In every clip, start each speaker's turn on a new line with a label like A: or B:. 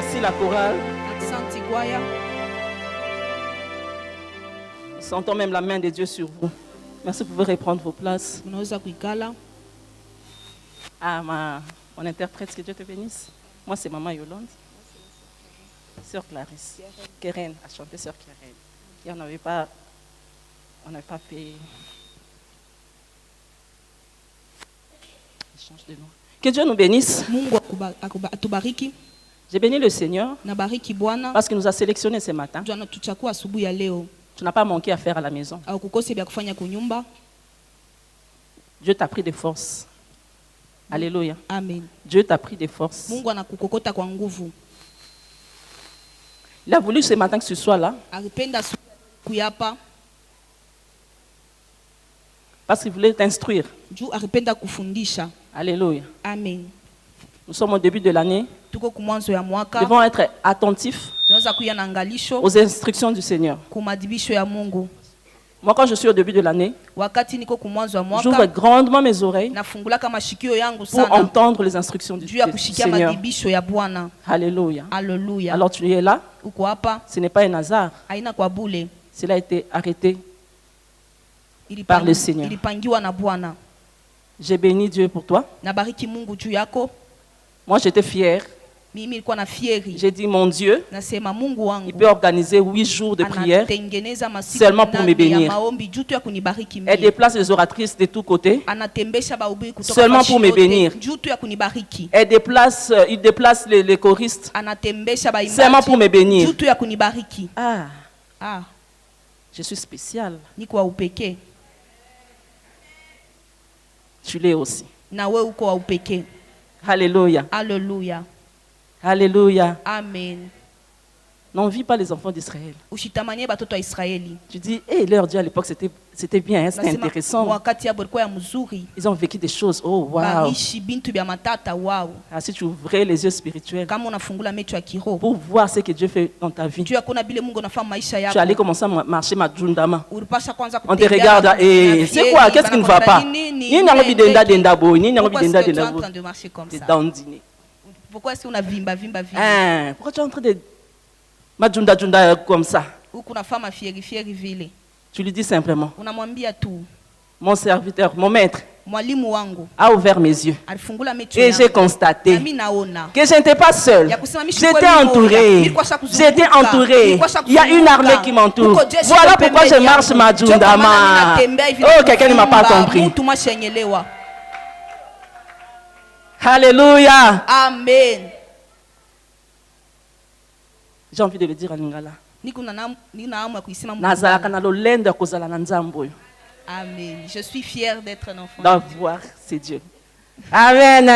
A: Merci la chorale.
B: Asante kwaya.
A: Nous sentons même la main de Dieu sur vous. Merci, vous pouvez reprendre vos places.
B: Unaweza kuikala.
A: Ah, mon interprète, que Dieu te bénisse. Moi, c'est Maman Yolande. Sœur Clarisse. Keren a chanté Sœur Keren. Et on n'avait pas fait échange de nom. Que Dieu nous bénisse.
B: Mungu atubariki.
A: J'ai béni le Seigneur
B: Nabariki Bwana.
A: parce qu'il nous a sélectionnés ce matin.
B: Ndio anatuchagua asubuhi ya leo.
A: Tu n'as pas manqué à faire à la maison.
B: Au kukose bya kufanya kunyumba.
A: Dieu t'a pris des forces. Alléluia.
B: Amen.
A: Dieu t'a pris des forces.
B: Mungu anakukokota kwa nguvu.
A: Il a voulu ce matin que tu sois là.
B: Alipenda kuyapa.
A: Parce qu'il voulait t'instruire.
B: Juu alipenda kufundisha.
A: Alléluia.
B: Amen.
A: Nous sommes au début de l'année.
B: Tuko kumwanzo ya mwaka.
A: Nous devons être attentifs
B: Tunaweza kuya na angalisho
A: aux instructions du Seigneur.
B: kumadibisho ya Mungu.
A: Moi, quand je suis au début de l'année,
B: Wakati niko kumwanzo ya
A: j'ouvre
B: mwaka
A: grandement mes oreilles
B: nafungulaka mashikio yangu
A: pour
B: sana
A: entendre les instructions du
B: juu ya kushikia
A: Seigneur.
B: madibisho ya Bwana.
A: Alléluia.
B: Haleluya.
A: Alors tu es là,
B: Uko hapa
A: ce n'est pas un hasard.
B: haina kwa bule.
A: Cela a été arrêté par le Seigneur.
B: Ilipangiwa na Bwana.
A: J'ai béni Dieu pour toi.
B: Nabariki Mungu juu yako.
A: Moi, j'étais fière.
B: Mimi nilikuwa na fieri.
A: J'ai dit, mon Dieu,
B: Nasema Mungu wangu
A: il peut organiser 8 jours de prière
B: anatengeneza masiku
A: seulement pour me bénir.
B: ya maombi juu tu ya kunibariki
A: Elle
B: mimi.
A: déplace les oratrices de tous côtés
B: Anatembesha bahubiri kutoka
A: seulement
B: fashi
A: pour me
B: yote,
A: bénir.
B: juu tu ya kunibariki.
A: Il déplace les choristes
B: Anatembesha
A: seulement pour me
B: baimbaji
A: bénir.
B: juu tu ya kunibariki.
A: Ah, je suis spécial.
B: Niko wa upekee
A: Tu l'es aussi.
B: na wewe uko wa upekee.
A: Alléluia.
B: Haleluya.
A: Alléluia.
B: Amen.
A: N'envie pas les enfants d'Israël.
B: Ushitamanie batoto wa Israeli.
A: Tu dis, leur Dieu à l'époque, c'était bien, hein, c'était
B: Nasema,
A: intéressant.
B: wakati ya bolikuwa ya mzuri.
A: Ils ont vécu des choses. Oh, wow.
B: Barishi bintu bya matata wow.
A: Ah, si tu ouvrais les yeux spirituels
B: Kama unafungula macho ya kiroho.
A: pour voir ce que Dieu fait dans ta vie,
B: Juu ya kuna bile Mungu anafanya maisha
A: tu
B: yako.
A: allais commencer à marcher majundama.
B: Ulipasha kwanza
A: On te
B: kutembea
A: regarde,
B: na
A: et c'est
B: fieri,
A: quoi? Qu'est-ce qui ne va pas?
B: nini,
A: Ni n'a envie d'enda d'endabo, ni n'a envie
B: Pourquoi est-ce
A: d'enda
B: que tu es en
A: d'endabo.
B: train de marcher comme
A: T'es
B: ça?
A: dandiner.
B: Pourquoi est-ce qu'on a vimba?
A: Pourquoi tu es en train de majunda comme ça?
B: Huku na fama fieri vile.
A: Tu lui dis simplement,
B: Unamwambia tu,
A: mon serviteur, mon maître
B: mwalimu wangu
A: a ouvert mes yeux
B: alifungula macho
A: et
B: yangu.
A: j'ai constaté
B: Na mimi naona
A: que je n'étais pas seul.
B: ya kusema mimi
A: J'étais
B: sikuwa
A: entouré.
B: nilikuwa shakuzunguka.
A: J'étais entouré.
B: Nilikuwa
A: Il y a une armée qui m'entoure.
B: Huko jeshi
A: Voilà
B: liko
A: pourquoi je
B: pembeni
A: marche
B: yangu.
A: majundama.
B: Ndio kwa maana ninatembea hivi
A: Oh, quelqu'un ne m'a pas
B: nafunga.
A: compris.
B: Mtu mashenyelewa.
A: Alléluia.
B: Amen.
A: J'ai envie de le dire à Lingala.
B: Nina hamu ya kuisema Mungu.
A: Nazalaka na lolendo kozala na nzambo.
B: Amen. Je suis fière d'être un enfant.
A: D'avoir, c'est Dieu. Amen.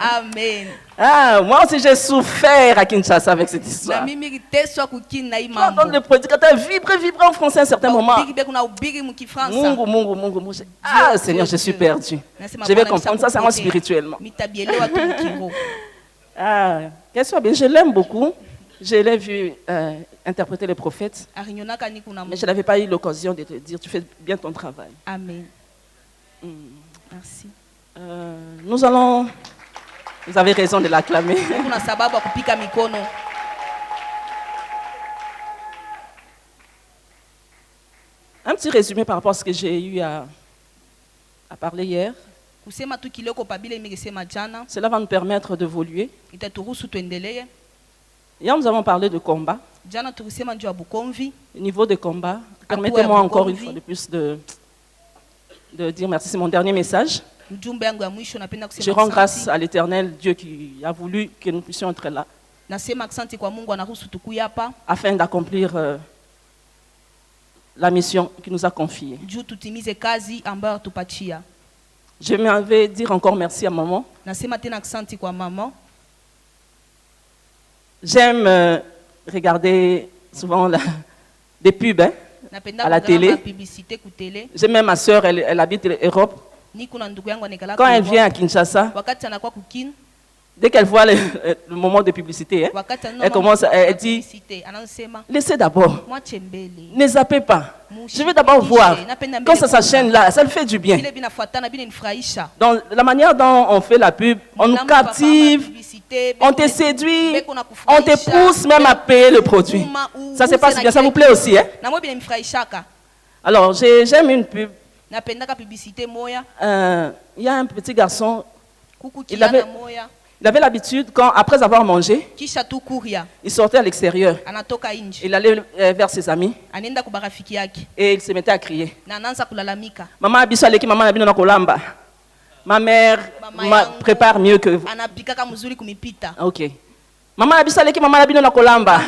B: Amen.
A: Ah, moi aussi j'ai souffert à Kinshasa avec cette histoire.
B: Na mimi kiteswa kukini na hii
A: Tu entends
B: mambo.
A: le prédicateur vibrer en français à un certain moment.
B: Ubiri be kuna ubiri mkifransa.
A: Mungu. Ah, Seigneur, je suis perdu. Je vais comprendre ça, c'est moi spirituellement.
B: Mitabielewa tu mkiro.
A: Ah, qu'elle soit bien, je l'aime beaucoup. Je l'ai vu interpréter les prophètes,
B: Arinyonaka ni kuna.
A: mais je n'avais pas eu l'occasion de te dire, tu fais bien ton travail.
B: Amen. Merci.
A: Vous avez raison de l'acclamer.
B: Kuna sababu ya kupika mikono.
A: Un petit résumé par rapport à ce que j'ai eu à parler hier.
B: Kusema tu kiloko pabile imesema jana.
A: Cela va nous permettre d'évoluer.
B: Itaturuhusu tuendelee.
A: Hier, nous avons parlé de combat.
B: Jana tulisema njoo Bukomvi.
A: Au niveau de combat, permettez-moi encore une fois de plus de dire merci. C'est mon dernier message. Je rends grâce à l'Éternel, Dieu qui a voulu que nous puissions être là, afin d'accomplir la mission qu'il nous a confiée. Je m'avais dire encore merci à maman. J'aime regarder souvent des pubs à la télé. J'aime même ma soeur, elle habite l'Europe. Quand elle vient à Kinshasa, dès qu'elle voit le moment de publicité, elle commence, elle dit, laissez d'abord, ne zappez pas. Je vais d'abord voir. Quand ça s'enchaîne là, ça le fait du bien. Donc la manière dont on fait la pub, on nous captive On te séduit, on te pousse même à payer le produit. Ça se passe bien, ça vous plaît aussi, hein? Alors, j'aime une pub. Il y a un petit garçon, il avait l'habitude, après avoir mangé, il sortait à l'extérieur. Il allait vers ses amis et il se mettait à crier. Maman abisaleki, maman abino kolamba. Ma mère prépare mieux que vous. Ok. Maman abisaleki, maman abino kolamba.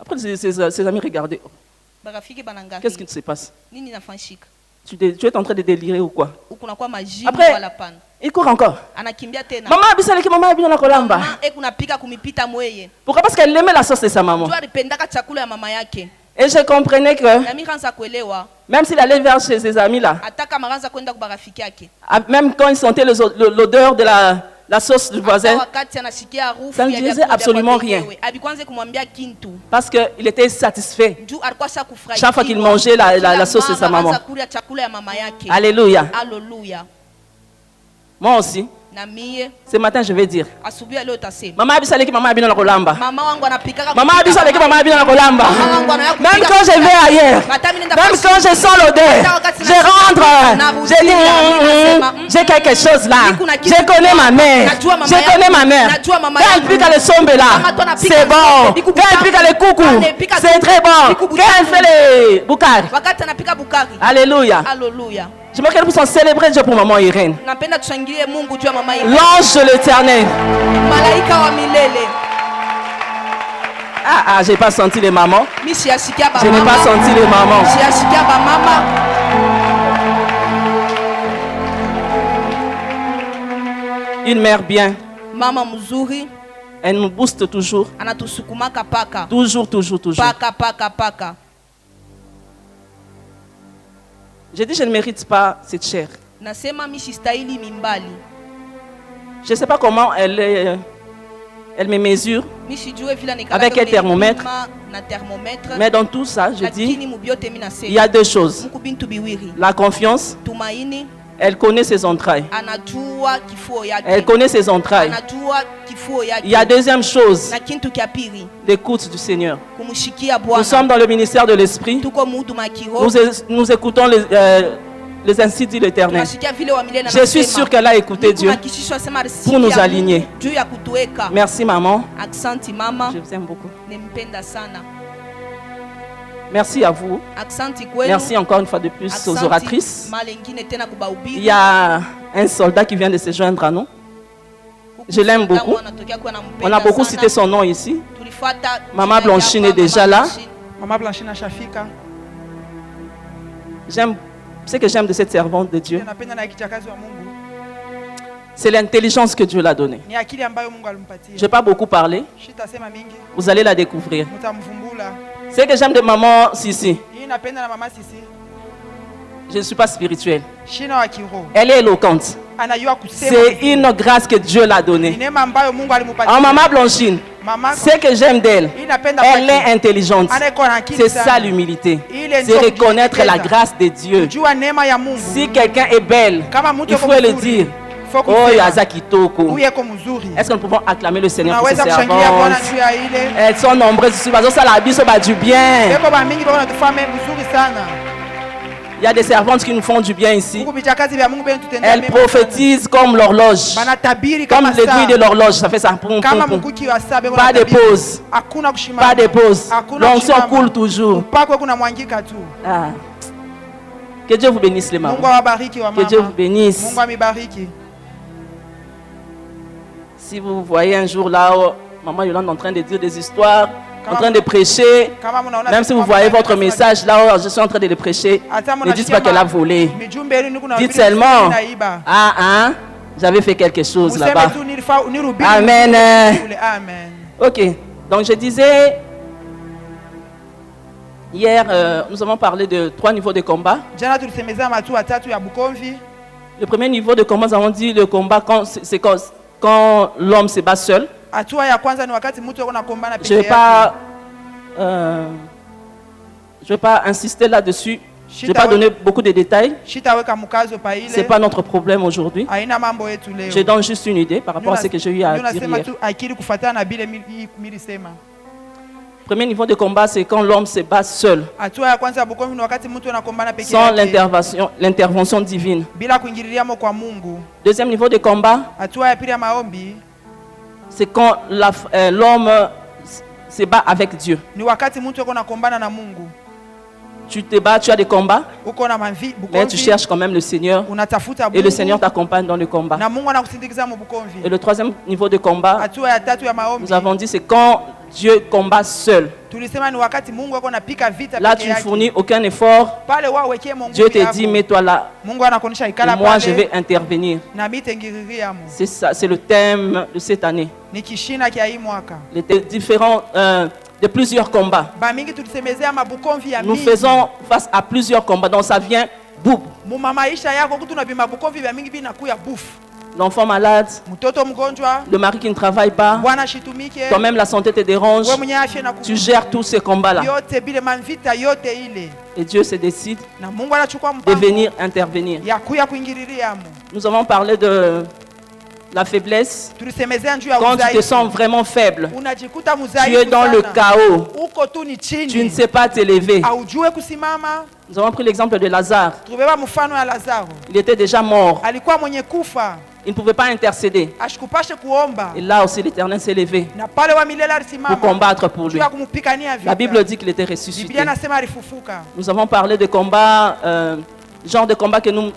A: Après ses amis regardaient. Qu'est-ce qui se passe? Tu es en train de délirer ou quoi? Après, il court encore. Maman abisaleki, maman abino kolamba. Pourquoi? Parce qu'elle aimait la sauce de sa maman. Et je comprenais que même s'il allait vers chez ses amis là, même quand il sentait l'odeur de la sauce du voisin, ça ne disait absolument rien. Parce qu'il était satisfait chaque fois qu'il mangeait la sauce de sa maman. Alléluia. Moi aussi. Ce matin, je vais dire. Maman abisaleki, maman abino kolamba. Maman abisaleki, maman abino kolamba. Même quand je vais ailleurs, même quand je sens l'odeur, je rentre, je dis, j'ai quelque chose là. Je connais ma mère. Je connais ma mère. Quand elle pique le sombe là, c'est bon. Quand elle pique le coucou, c'est très bon. Quand elle fait les boukari. Alléluia. Je me rappelle pour s'en célébrer Dieu pour maman Irène. L'ange de l'Éternel. Ah, j'ai pas senti les mamans. Je n'ai pas senti les mamans. Une mère bien. Elle nous booste toujours. Toujours. J'ai dit, je ne mérite pas cette chair. Je ne sais pas comment elle me mesure avec un thermomètre. Mais dans tout ça, je dis, il y a deux choses. La confiance. Elle connaît ses entrailles. Elle connaît ses entrailles. Il y a deuxième chose, l'écoute du Seigneur. Nous sommes dans le ministère de l'Esprit. Nous écoutons les ainsi dit l'Éternel. Je suis sûr qu'elle a écouté Dieu pour nous aligner. Merci maman. Je vous aime beaucoup. Merci à vous. Merci encore une fois de plus aux oratrices. Il y a un soldat qui vient de se joindre à nous. Je l'aime beaucoup. On a beaucoup cité son nom ici. Maman Blanchine est déjà là. Ce que j'aime de cette servante de Dieu, c'est l'intelligence que Dieu l'a donnée. Je ne vais pas beaucoup parler. Vous allez la découvrir. Ce que j'aime de maman Sissi, je ne suis pas spirituelle. Elle est éloquente. C'est une grâce que Dieu l'a donnée. En maman Blanchine, ce que j'aime d'elle, elle est intelligente. C'est ça l'humilité. C'est reconnaître la grâce de Dieu. Si quelqu'un est belle, il faut le dire. Oh, Yazakitoko. Est-ce que nous pouvons acclamer le Seigneur pour ses servantes? Elles sont nombreuses ici. Du bien. Il y a des servantes qui nous font du bien ici. Elles prophétisent comme l'horloge. Comme l'aiguille de l'horloge. Ça fait ça. Pas de pause. Pas de pause. L'onction coule toujours. Ah. Que Dieu vous bénisse les mamans. Que Dieu vous bénisse. Si vous voyez un jour là, maman Yolande en train de dire des histoires, en train de prêcher, même si vous voyez votre message là, je suis en train de le prêcher, ne dites pas qu'elle a volé. Dites seulement, j'avais fait quelque chose là-bas. Amen. Ok, donc je disais, hier, nous avons parlé de 3 niveaux de combat. Le premier niveau de combat, nous avons dit le combat quand l'homme se bat seul. Je ne vais pas insister là-dessus. Je n'ai pas donné beaucoup de détails. Ce n'est pas notre problème aujourd'hui. Je donne juste une idée par rapport à ce que j'ai eu à dire hier. Premier niveau de combat, c'est quand l'homme se bat seul, sans l'intervention divine. Deuxième niveau de combat, c'est quand l'homme se bat avec Dieu. Tu te bats, tu as des combats, mais tu cherches quand même le Seigneur et le Seigneur t'accompagne dans le combat. Et le troisième niveau de combat, nous avons dit, c'est quand Dieu combat seul. Là, tu ne fournis aucun effort. Dieu te dit, mets-toi là. Et moi, je vais intervenir. C'est ça, c'est le thème de cette année. Les différents de plusieurs combats. Nous faisons face à plusieurs combats, donc ça vient boum. L'enfant malade, le mari qui ne travaille pas, toi-même la santé te dérange, tu gères tous ces combats-là. Et Dieu se décide de venir intervenir. Nous avons parlé de la faiblesse. Quand tu te sens vraiment faible, tu es dans le chaos, tu ne sais pas t'élever. Nous avons pris l'exemple de Lazare. Il était déjà mort. Il ne pouvait pas intercéder. Et là aussi l'Éternel s'est levé pour combattre pour lui. La Bible dit qu'il était ressuscité. Nous avons parlé de combats, genre de combat que nous...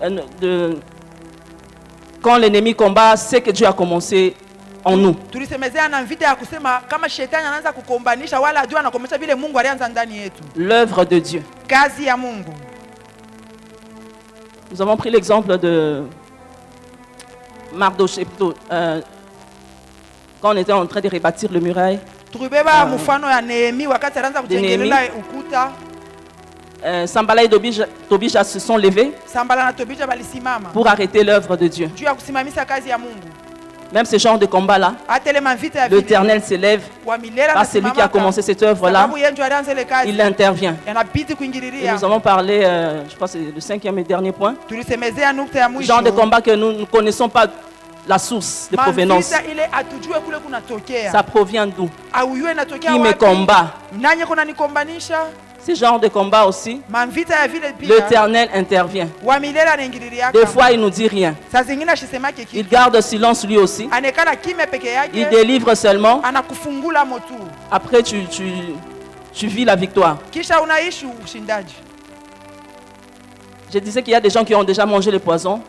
A: quand l'ennemi combat, c'est que Dieu a commencé en nous. L'œuvre de Dieu. Nous avons pris l'exemple de Mardoché, plutôt, quand on était en train de rebâtir le muraille. Sambala et Tobija se sont levés pour arrêter l'œuvre de Dieu. Même ce genre de combat-là, l'Éternel s'élève par celui qui a commencé cette œuvre-là. Il intervient. Et nous avons parlé, je crois que c'est le 5e et dernier point, genre de combat que nous ne connaissons pas la source de provenance. Ça provient d'où? Qui me combat? Ce genre de combat aussi, l'Éternel intervient. Des fois, il ne nous dit rien. Il garde silence lui aussi. Il délivre seulement. Après, tu vis la victoire. Je disais qu'il y a des gens qui ont déjà mangé le poison.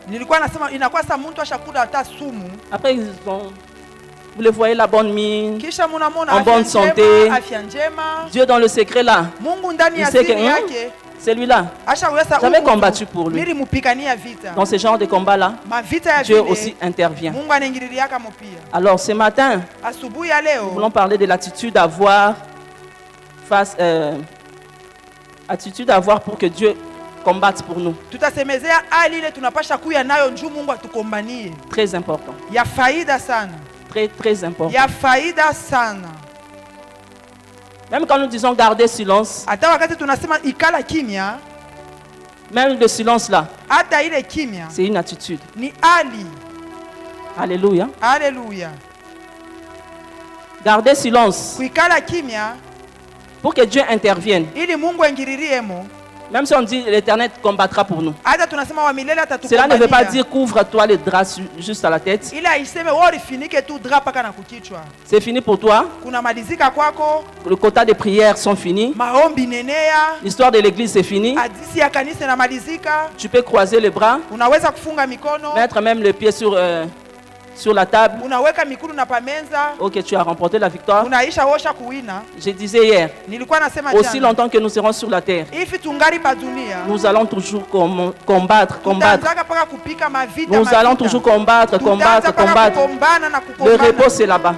A: Après, vous le voyez, la bonne mine, en bonne santé. Dieu dans le secret là, il sait que c'est lui-là. J'avais combattu pour lui. Dans ce genre de combat-là, Dieu aussi intervient. Alors ce matin, nous voulons parler de l'attitude à avoir pour que Dieu combatte pour nous. Très important. Très, très important. Même quand nous disons garder silence, même le silence là, c'est une attitude. Alléluia.
B: Alléluia.
A: Garder silence pour que Dieu intervienne. Même si on dit l'Éternel combattra pour nous, cela ne veut pas dire couvre-toi les draps juste à la tête. C'est fini pour toi. Le quota de prières sont finis. L'histoire de l'église c'est fini. Tu peux croiser les bras, mettre même le pied sur la table. Ok, tu as remporté la victoire. Je disais hier, aussi longtemps que nous serons sur la terre, nous allons toujours combattre. Nous allons toujours combattre. Le repos c'est là-bas.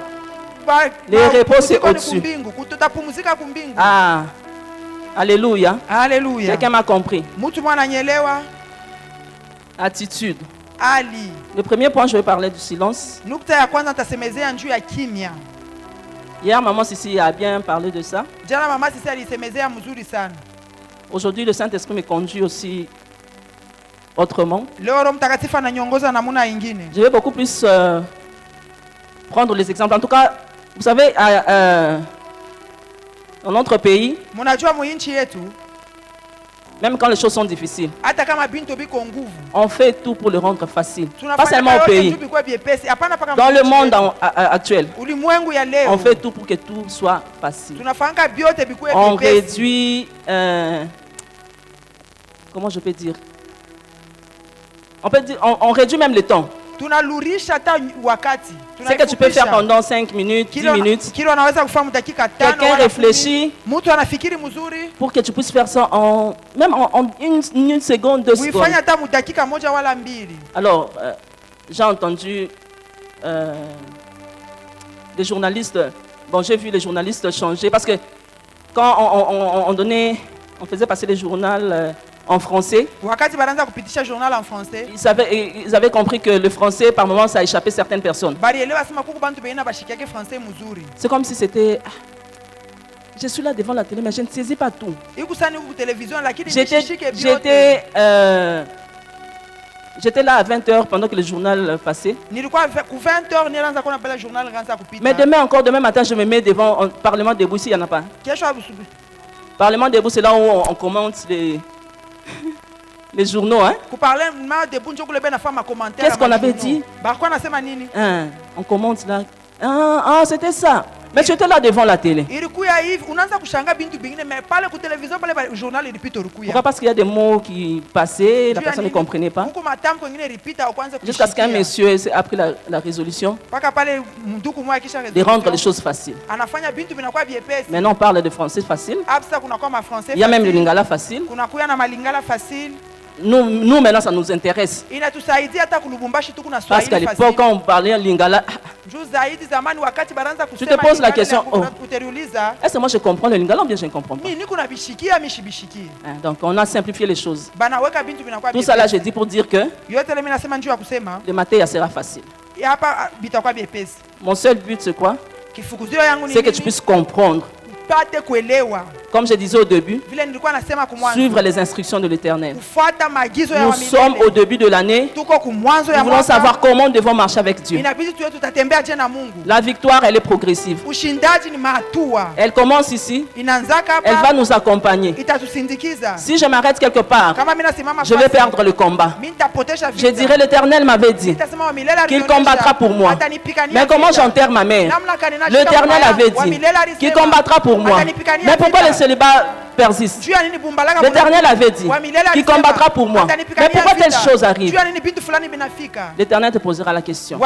A: Le repos c'est au-dessus. Ah, alléluia. Quelqu'un m'a compris. Attitude. Le premier point, je vais parler du silence. Hier, maman Sissi a bien parlé de ça. Aujourd'hui, le Saint-Esprit me conduit aussi autrement. Je vais beaucoup plus prendre les exemples. En tout cas, vous savez, dans notre pays, même quand les choses sont difficiles, on fait tout pour le rendre facile. Pas seulement au pays. Dans le monde actuel, on fait tout pour que tout soit facile. On réduit... comment je peux dire? On réduit même le temps. C'est que tu peux faire pendant 5 minutes, 10 minutes. Quelqu'un réfléchit pour que tu puisses faire ça même en une seconde, 2 secondes. Alors, j'ai entendu les journalistes. Bon, j'ai vu les journalistes changer parce que quand on faisait passer les journaux en français, ils avaient compris que le français, par moment, ça a échappé certaines personnes. C'est comme si c'était... Je suis là devant la télé, mais je ne saisis pas tout. J'étais là à 20h pendant que le journal passait. Mais demain matin, je me mets devant le Parlement debout, s'il n'y en a pas. Parlement debout, c'est là où on commente les journaux, hein? Qu'est-ce qu'on avait dit? On commente là. C'était ça. Mais tu étais là devant la télé. Pourquoi? Parce qu'il y a des mots qui passaient, la personne ne comprenait pas. Jusqu'à ce qu'un monsieur ait pris la résolution de rendre les choses faciles. Maintenant, on parle de français facile. Il y a même le lingala facile. Nous, maintenant, ça nous intéresse. Parce qu'à l'époque, quand on parlait lingala, tu te poses la question, est-ce que moi je comprends le lingala ou bien je ne comprends pas? Donc, on a simplifié les choses. Tout ça là, je dis pour dire que le matin, sera facile. Mon seul but, c'est quoi? C'est que tu puisses comprendre. Comme je disais au début, suivre les instructions de l'Éternel. Nous sommes au début de l'année. Nous voulons savoir comment nous devons marcher avec Dieu. La victoire, elle est progressive. Elle commence ici. Elle va nous accompagner. Si je m'arrête quelque part, je vais perdre le combat. Je dirais, l'Éternel m'avait dit qu'il combattra pour moi. Mais comment j'enterre ma mère? L'Éternel avait dit qu'il combattra pour moi. Mais pourquoi le célibat persiste? L'Éternel avait dit qu'il combattra pour moi. Mais pourquoi telle chose arrive? L'Éternel te posera la question.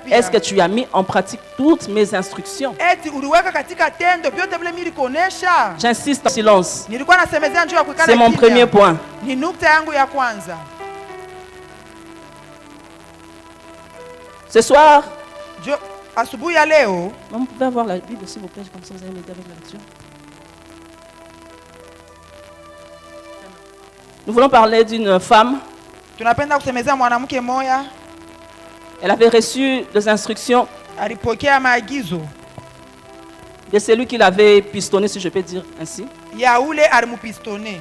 A: Est-ce que tu as mis en pratique toutes mes instructions? J'insiste en silence. C'est mon premier point. Ce soir, vous pouvez avoir la Bible s'il vous plaît, comme ça vous allez m'aider avec la lecture. Nous voulons parler d'une femme. Elle avait reçu des instructions de celui qui l'avait pistonné, si je peux dire ainsi.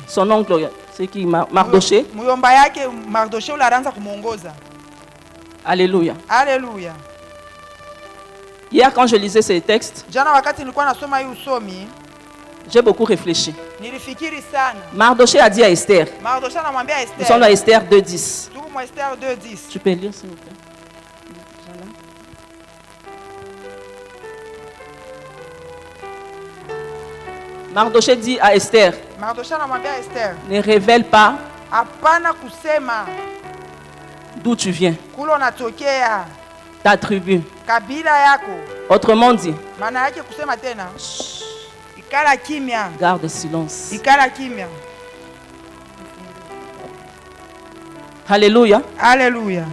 A: Son oncle, c'est qui? Mardoché. Alléluia.
B: Alléluia.
A: Hier, quand je lisais ces textes, j'ai beaucoup réfléchi. Mardoché a dit à Esther. Nous sommes à Esther 2:10. Tu peux lire, s'il vous plaît. Mardoché dit à Esther, ne révèle pas d'où tu viens, ta tribu. Autrement dit, garde silence. Alléluia.
B: Alléluia.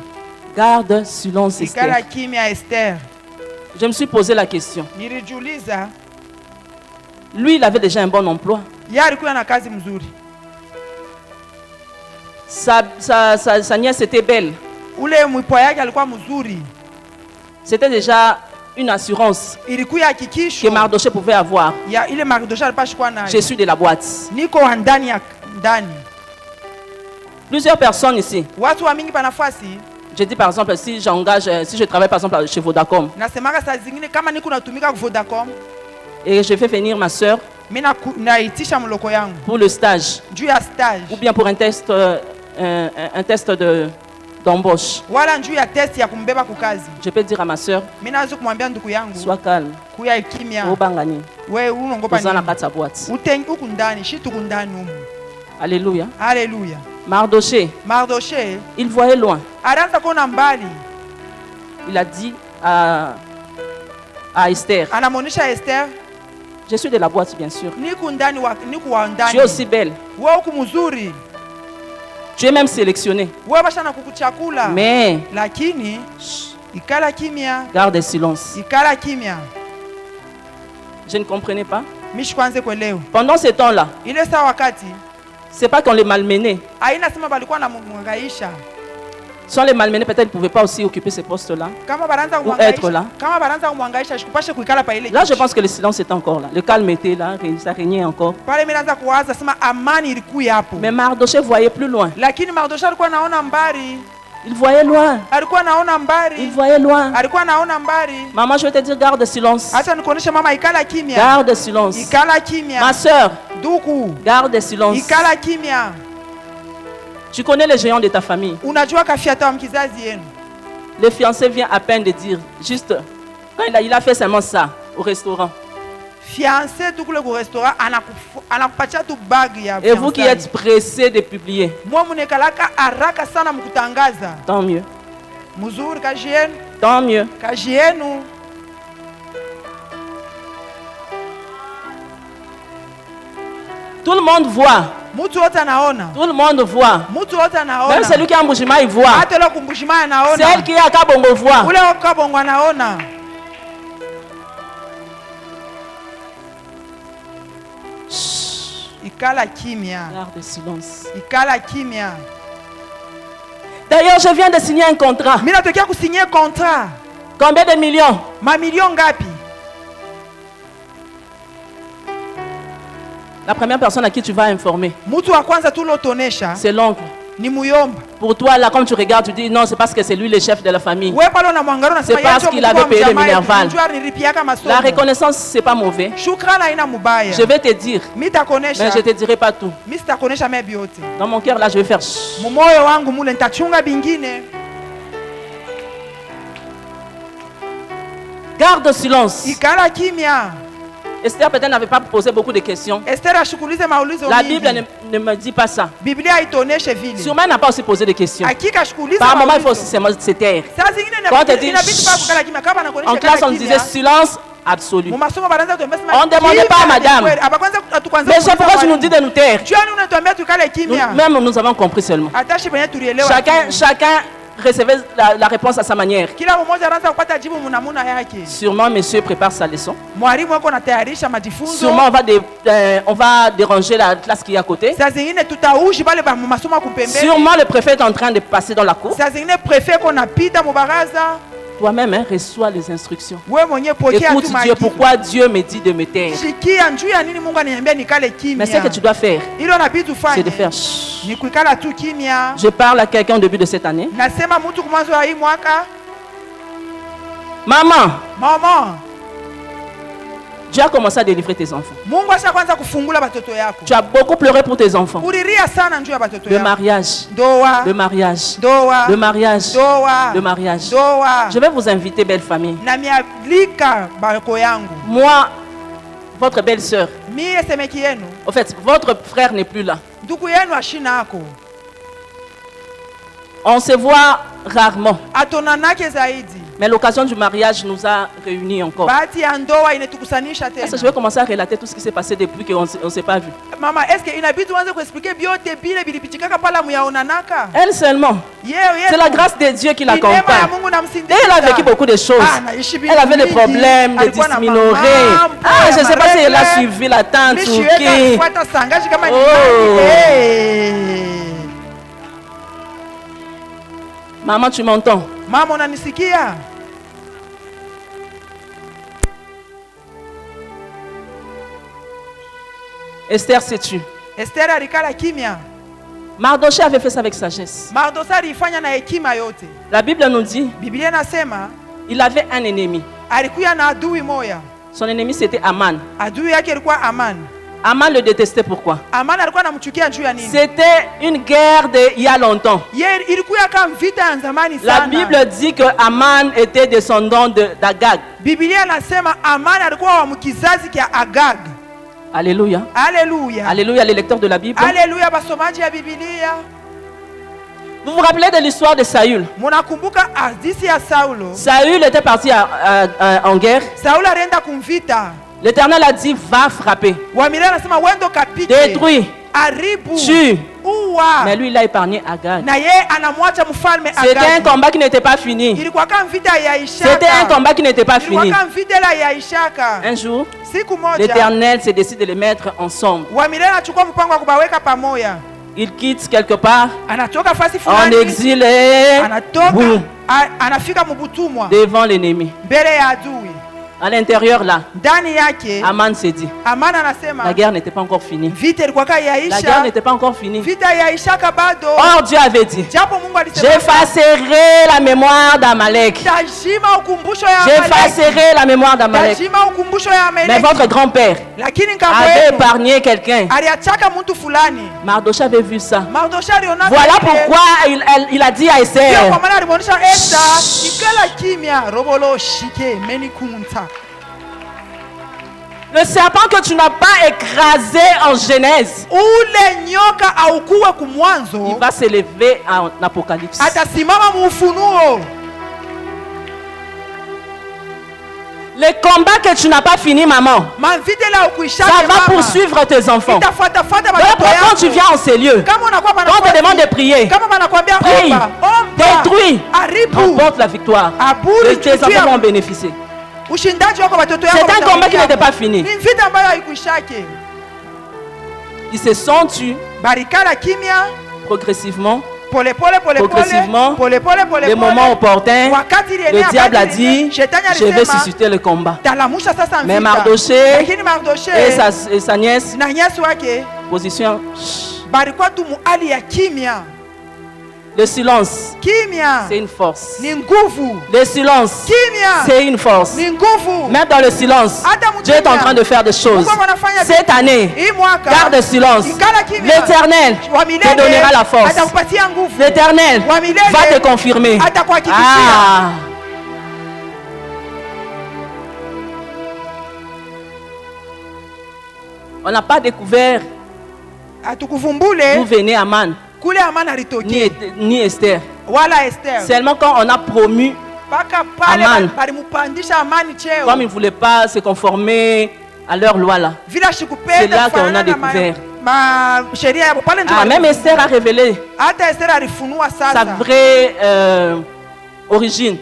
A: Garde silence, Esther. Je me suis posé la question. Lui, il avait déjà un bon emploi. Sa nièce était belle. C'était déjà une assurance que Mardoché pouvait avoir. Je suis de la boîte. Plusieurs personnes ici. Je dis par exemple, si je travaille par exemple chez Vodacom et je fais venir ma soeur pour le stage ou bien pour un test d'embauche. Je peux dire à ma soeur, sois calme. Alléluia.
B: Alléluia.
A: Mardoché, il voyait loin. Il a dit à Esther, je suis de la boîte bien sûr. Tu es aussi belle. Tu es même sélectionné. Mais garde le silence. Je ne comprenais pas. Pendant ce temps-là, c'est pas qu'on les malmenait. Sans les malmener, peut-être ils ne pouvaient pas aussi occuper ces postes-là ou être là. Là, je pense que le silence est encore là. Le calme était là, ça régnait encore. Mais Mardoché voyait plus loin. Il voyait loin. Il voyait loin. Maman, je vais te dire, garde le silence. Garde le silence. Ma soeur, garde le silence. Tu connais les géants de ta famille. Le fiancé vient à peine de dire, juste, quand il a fait seulement ça au restaurant. Et vous qui êtes pressés de publier, tant mieux. Tant mieux. Tout le monde voit. Tout le monde voit. Même celui qui est en Mbushima, il voit. Celle qui est à Kabongo voit. Garde le silence. D'ailleurs, je viens de signer un contrat. Combien de millions? La première personne à qui tu vas informer, c'est l'oncle. Pour toi, là, comme tu regardes, tu dis non, c'est parce que c'est lui le chef de la famille. C'est parce qu'il avait payé le Minerval. La reconnaissance, c'est pas mauvais. Je vais te dire, mais je ne te dirai pas tout. Dans mon cœur, là, je vais faire. Garde silence. Esther peut-être n'avait pas posé beaucoup de questions. La Bible ne me dit pas ça. Sûrement, elle n'a pas aussi posé de questions. Par un moment, il faut aussi se taire. Quand on te dit, en classe, on disait silence absolu. On ne demandait pas à madame. Mais c'est pourquoi tu nous dis de nous taire. Même nous avons compris seulement. Chacun recevait la réponse à sa manière. Sûrement, monsieur prépare sa leçon. Sûrement, on va déranger la classe qui est à côté. Sûrement, le préfet est en train de passer dans la cour. Toi-même, reçois les instructions. Écoute Dieu, pourquoi Dieu me dit de me taire. Mais ce que tu dois faire, c'est de faire. Je parle à quelqu'un au début de cette année. Maman, Dieu a commencé à délivrer tes enfants. Tu as beaucoup pleuré pour tes enfants. Le mariage. Le mariage. Le mariage. Le mariage. Je vais vous inviter, belle famille. Moi, votre belle sœur. En fait, votre frère n'est plus là. On se voit rarement. Mais l'occasion du mariage nous a réunis encore. Je vais commencer à relater tout ce qui s'est passé depuis qu'on ne s'est pas vu. Elle seulement. C'est la grâce de Dieu qui l'accompagne. Elle a vécu beaucoup de choses. Elle avait des problèmes, des dysménorrhées. Je ne sais pas si elle a suivi la tante ou qui. Maman, tu m'entends? Esther s'est tue.
C: Esther alikala kimya.
A: Mardoché avait fait ça avec sagesse.
C: Mardoché alifanya na hekima yote.
A: La Bible nous dit,
C: Biblia inasema
A: il avait un ennemi.
C: Alikuwa na adui moya.
A: Son ennemi c'était Aman.
C: Adui yake alikuwa Aman.
A: Aman le détestait pourquoi?
C: Aman alikuwa anamchukia juu ya nini?
A: C'était une guerre il y a longtemps.
C: Ilikuwa kama vita ya zamani sana.
A: La Bible dit que Aman était descendant d'Agag.
C: Biblia inasema Aman alikuwa wa mkizazi kia Agag.
A: Alléluia.
C: Alléluia.
A: Alléluia les lecteurs de la Bible.
C: Alléluia basomaji ya Biblia.
A: Vous vous rappelez de l'histoire de Saül?
C: Munakumbuka hadithi ya Saulo.
A: Saül était parti en guerre.
C: Saulo alienda kumvita.
A: L'Éternel a dit va frapper.
C: Wamila anasema wendo kapige.
A: Détruis.
C: Aribu.
A: Tue.
C: Uwa.
A: Mais lui il a épargné Agag.
C: Na ye anamwacha mfalme Agag.
A: C'était un combat qui n'était pas fini.
C: Ilikuwa kama vita ya Ishaka.
A: C'était un combat qui n'était pas fini.
C: Ilikuwa kama vita la ya Ishaka.
A: Un jour,
C: siku moja
A: l'Éternel se décide de les mettre ensemble.
C: Wamila anachukua mpango wa kubaweka pamoja.
A: Il quitte quelque part
C: anatoka fasi fulani
A: en exil et
C: anatoka anafika mubutumwa
A: devant l'ennemi.
C: Mbele ya adui.
A: À l'intérieur là,
C: Aman
A: s'est dit,
C: Aman anasema
A: la guerre n'était pas encore finie.
C: La
A: guerre n'était pas encore finie.
C: Or
A: Dieu avait dit, j'effacerai la mémoire d'Amalek. J'effacerai la mémoire d'Amalek. Mais votre grand-père avait épargné quelqu'un. Mardoché avait vu ça. Voilà pourquoi il a dit à Esther, le serpent que tu n'as pas écrasé en Genèse, il va s'élever en Apocalypse. Le combat que tu n'as pas fini, maman, ça va poursuivre tes enfants. Donc, quand tu viens en ces lieux, quand on te demande de prier, prie, détruis, remporte la victoire. Et tes enfants vont en bénéficier. C'est un combat qui n'était pas fini. Ils se sont tués progressivement. Progressivement, le moment opportun, le diable a dit, je vais susciter le combat. Mais Mardoché et sa nièce, position, le silence, c'est une force. Le silence, c'est une force. Même dans le silence, Dieu est en train de faire des choses. Cette année, garde le silence. L'Éternel te donnera la force. L'Éternel va te confirmer. Ah. On n'a pas découvert d'où venait Aman. Ni Esther. Seulement quand on a promu Aman, comme ils ne voulaient pas se conformer à leur loi là, c'est là qu'on a découvert. Même Esther a révélé sa vraie origine.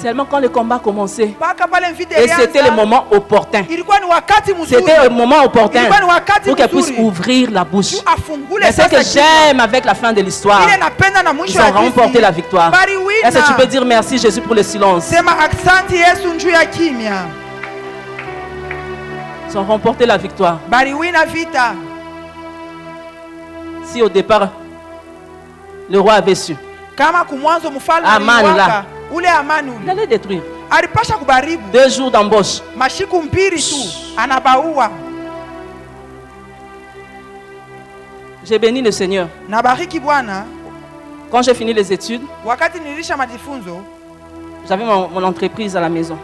A: Seulement quand le combat commençait, et c'était le moment opportun. C'était le moment opportun pour qu'elle puisse ouvrir la bouche. Et ce que j'aime avec la fin de l'histoire, ils ont remporté la victoire. Est-ce que tu peux dire merci Jésus pour le silence? Ils ont remporté la victoire. Si au départ, le roi avait su, Aman là, il allait détruire. 2 jours d'embauche. J'ai béni le Seigneur. Quand j'ai fini les études, j'avais mon entreprise à la maison.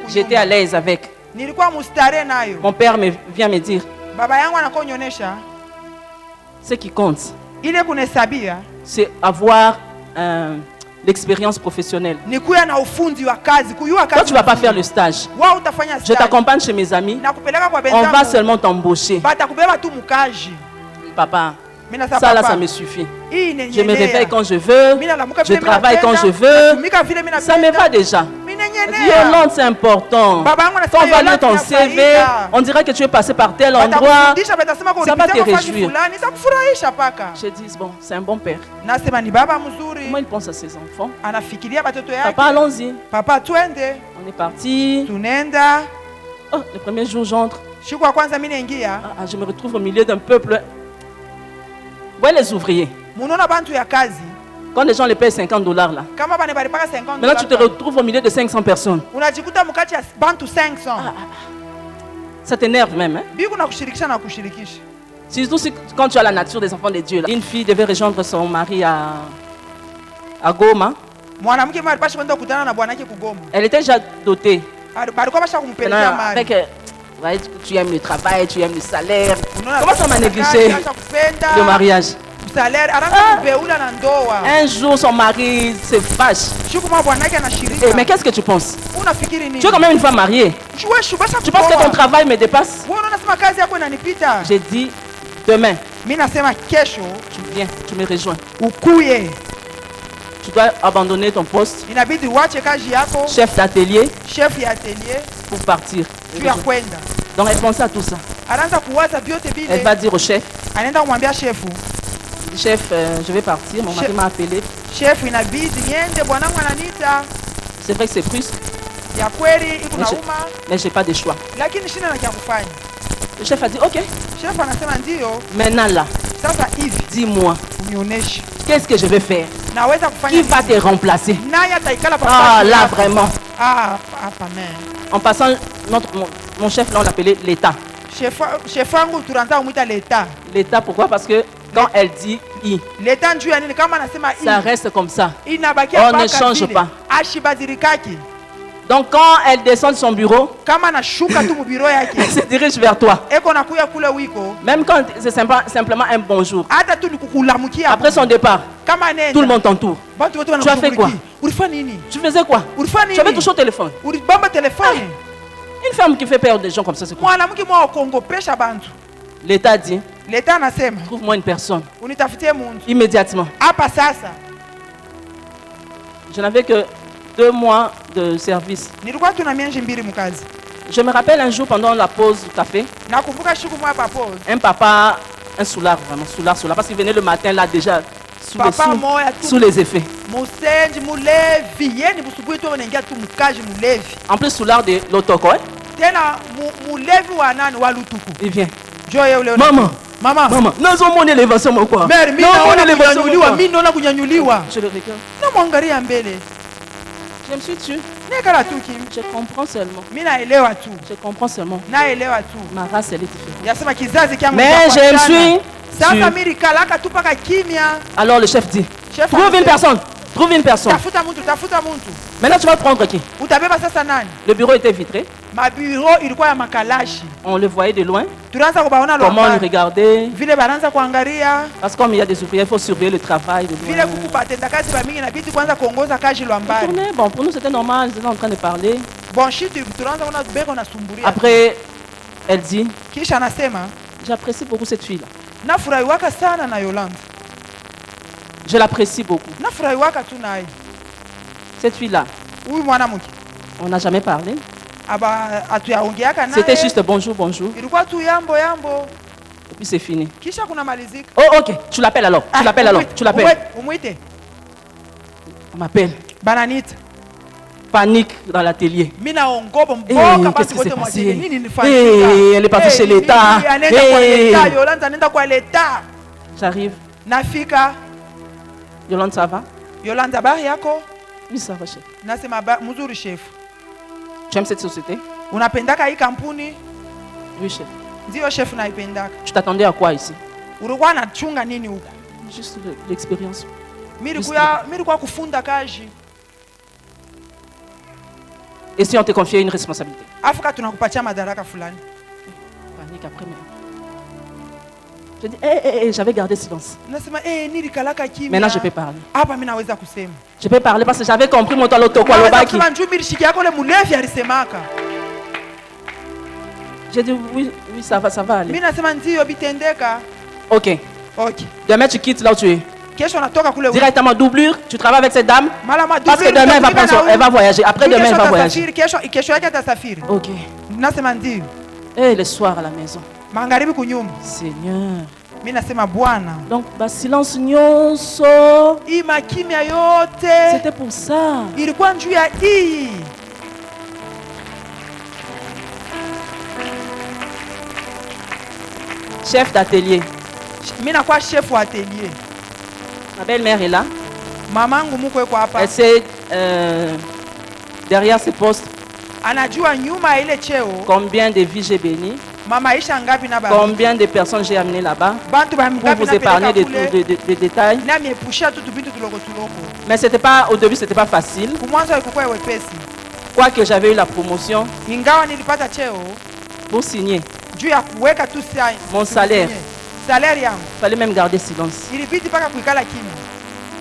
A: J'étais à l'aise avec. Mon père vient me dire, ce qui compte, c'est avoir l'expérience professionnelle. Quand tu ne vas pas faire le stage, je t'accompagne chez mes amis, on va seulement t'embaucher. Papa, ça là, ça me suffit. Je me réveille quand je veux, je travaille quand je veux, ça me va déjà. Dieu, c'est important. Quand on va lire ton CV, on dirait que tu es passé par tel endroit, ça va te réjouir. Je dis, bon, c'est un bon père. Comment il pense à ses enfants? Papa, allons-y. On est parti. Oh, le premier jour, j'entre. je me retrouve au milieu d'un peuple. Vous voyez les ouvriers. Quand les gens les payent $50 là. Maintenant tu te retrouves au milieu de 500 personnes. Ça t'énerve même. Hein? Surtout quand tu as la nature des enfants de Dieu. Là. Une fille devait rejoindre son mari à Goma. Elle était déjà dotée. Avec, tu aimes le travail, tu aimes le salaire. Comment ça m'a négligé le mariage? Un jour, son mari se fâche. Mais qu'est-ce que tu penses? Tu es quand même une femme mariée. Tu penses que ton travail me dépasse? J'ai dit, demain, tu viens, tu me rejoins. Tu dois abandonner ton poste, chef d'atelier, pour partir. Donc elle pense à tout ça. Elle va dire au chef, chef, je vais partir, mon mari m'a appelé. C'est vrai que c'est triste, mais je n'ai pas de choix. Le chef a dit, ok, maintenant là, dis-moi, qu'est-ce que je vais faire? Qui va te remplacer? Ah là vraiment. En passant, mon chef là on l'appelait l'État. L'État pourquoi? Parce que quand elle dit I, ça reste comme ça. On ne change pas. Donc quand elle descend de son bureau, elle se dirige vers toi. Même quand c'est simplement un bonjour. Après son départ, tout le monde t'entoure. Tu as fait quoi? Tu faisais quoi? Tu avais touché au téléphone. Une femme qui fait peur des gens comme ça, c'est quoi? L'État dit, trouve-moi une personne. Immédiatement. Je n'avais que 2 mois de service. Je me rappelle un jour pendant la pause du café, un papa, un soulard, vraiment, soulard, parce qu'il venait le matin là déjà, sous les effets. En plus, soulard de l'Otoko. Il vient. Maman. Nous avons mon élévation, mon quoi. Je le regarde. Je me suis tué. Je comprends seulement. Je comprends seulement. Ma race, elle est différente. Mais je me suis tué. Alors le chef dit, trouve une personne. Trouve une personne. Maintenant tu vas prendre qui? Le bureau était vitré. On le voyait de loin. Comment le regarder? Parce que comme il y a des ouvriers, il faut surveiller le travail de loin. Bon, pour nous c'était normal, j'étais en train de parler. Après, elle dit, j'apprécie beaucoup cette fille-là. Je l'apprécie beaucoup. Cette fille-là, on n'a jamais parlé. C'était juste bonjour, bonjour. Et puis c'est fini. Oh, ok, tu l'appelles alors. Tu l'appelles. On m'appelle. Panique dans l'atelier. Qu'est-ce qui s'est passé? Elle est partie chez l'État. J'arrive. Yolande, ça va? Oui, ça va, chef. Tu aimes cette société? Oui, chef. Tu t'attendais à quoi ici? Juste l'expérience. Et si on te confiait une responsabilité? Panique après moi. Je dis, j'avais gardé silence. Maintenant, je peux parler. Je peux parler parce que j'avais compris mon taloto kwa lobaki. J'ai dit, oui, ça va aller. Ok. Demain, tu quittes là où tu es. Directement doublure, tu travailles avec cette dame. Parce que demain, elle va voyager. Après demain, elle va voyager. Ok. Et le soir à la maison. Seigneur. Donc, silence nyonso. C'était pour ça. chef d'atelier.
C: Mina kwa chef wa atelier.
A: Ma belle-mère est là.
C: Mamangu muko kwa hapa.
A: Elle sait derrière ce poste
C: Anajua nyuma ile cheo.
A: Combien de vies j'ai béni.
C: Mama isha ngapi na baba.
A: Combien de personnes j'ai amené là-bas. Pour vous épargner des détails.
C: Na miepusha tu bintu tuloko tuloko.
A: Mais c'était pas au début, c'était pas facile.
C: Kumwanzo ilikuwa wepesi.
A: Quoique j'avais eu la promotion.
C: Ingawa nilipata cheo.
A: Pour signer.
C: Juu ya kuweka tu sign.
A: Mon salaire.
C: Salaire yangu.
A: Fallait même garder silence.
C: Ilibidi paka kuikala kimya.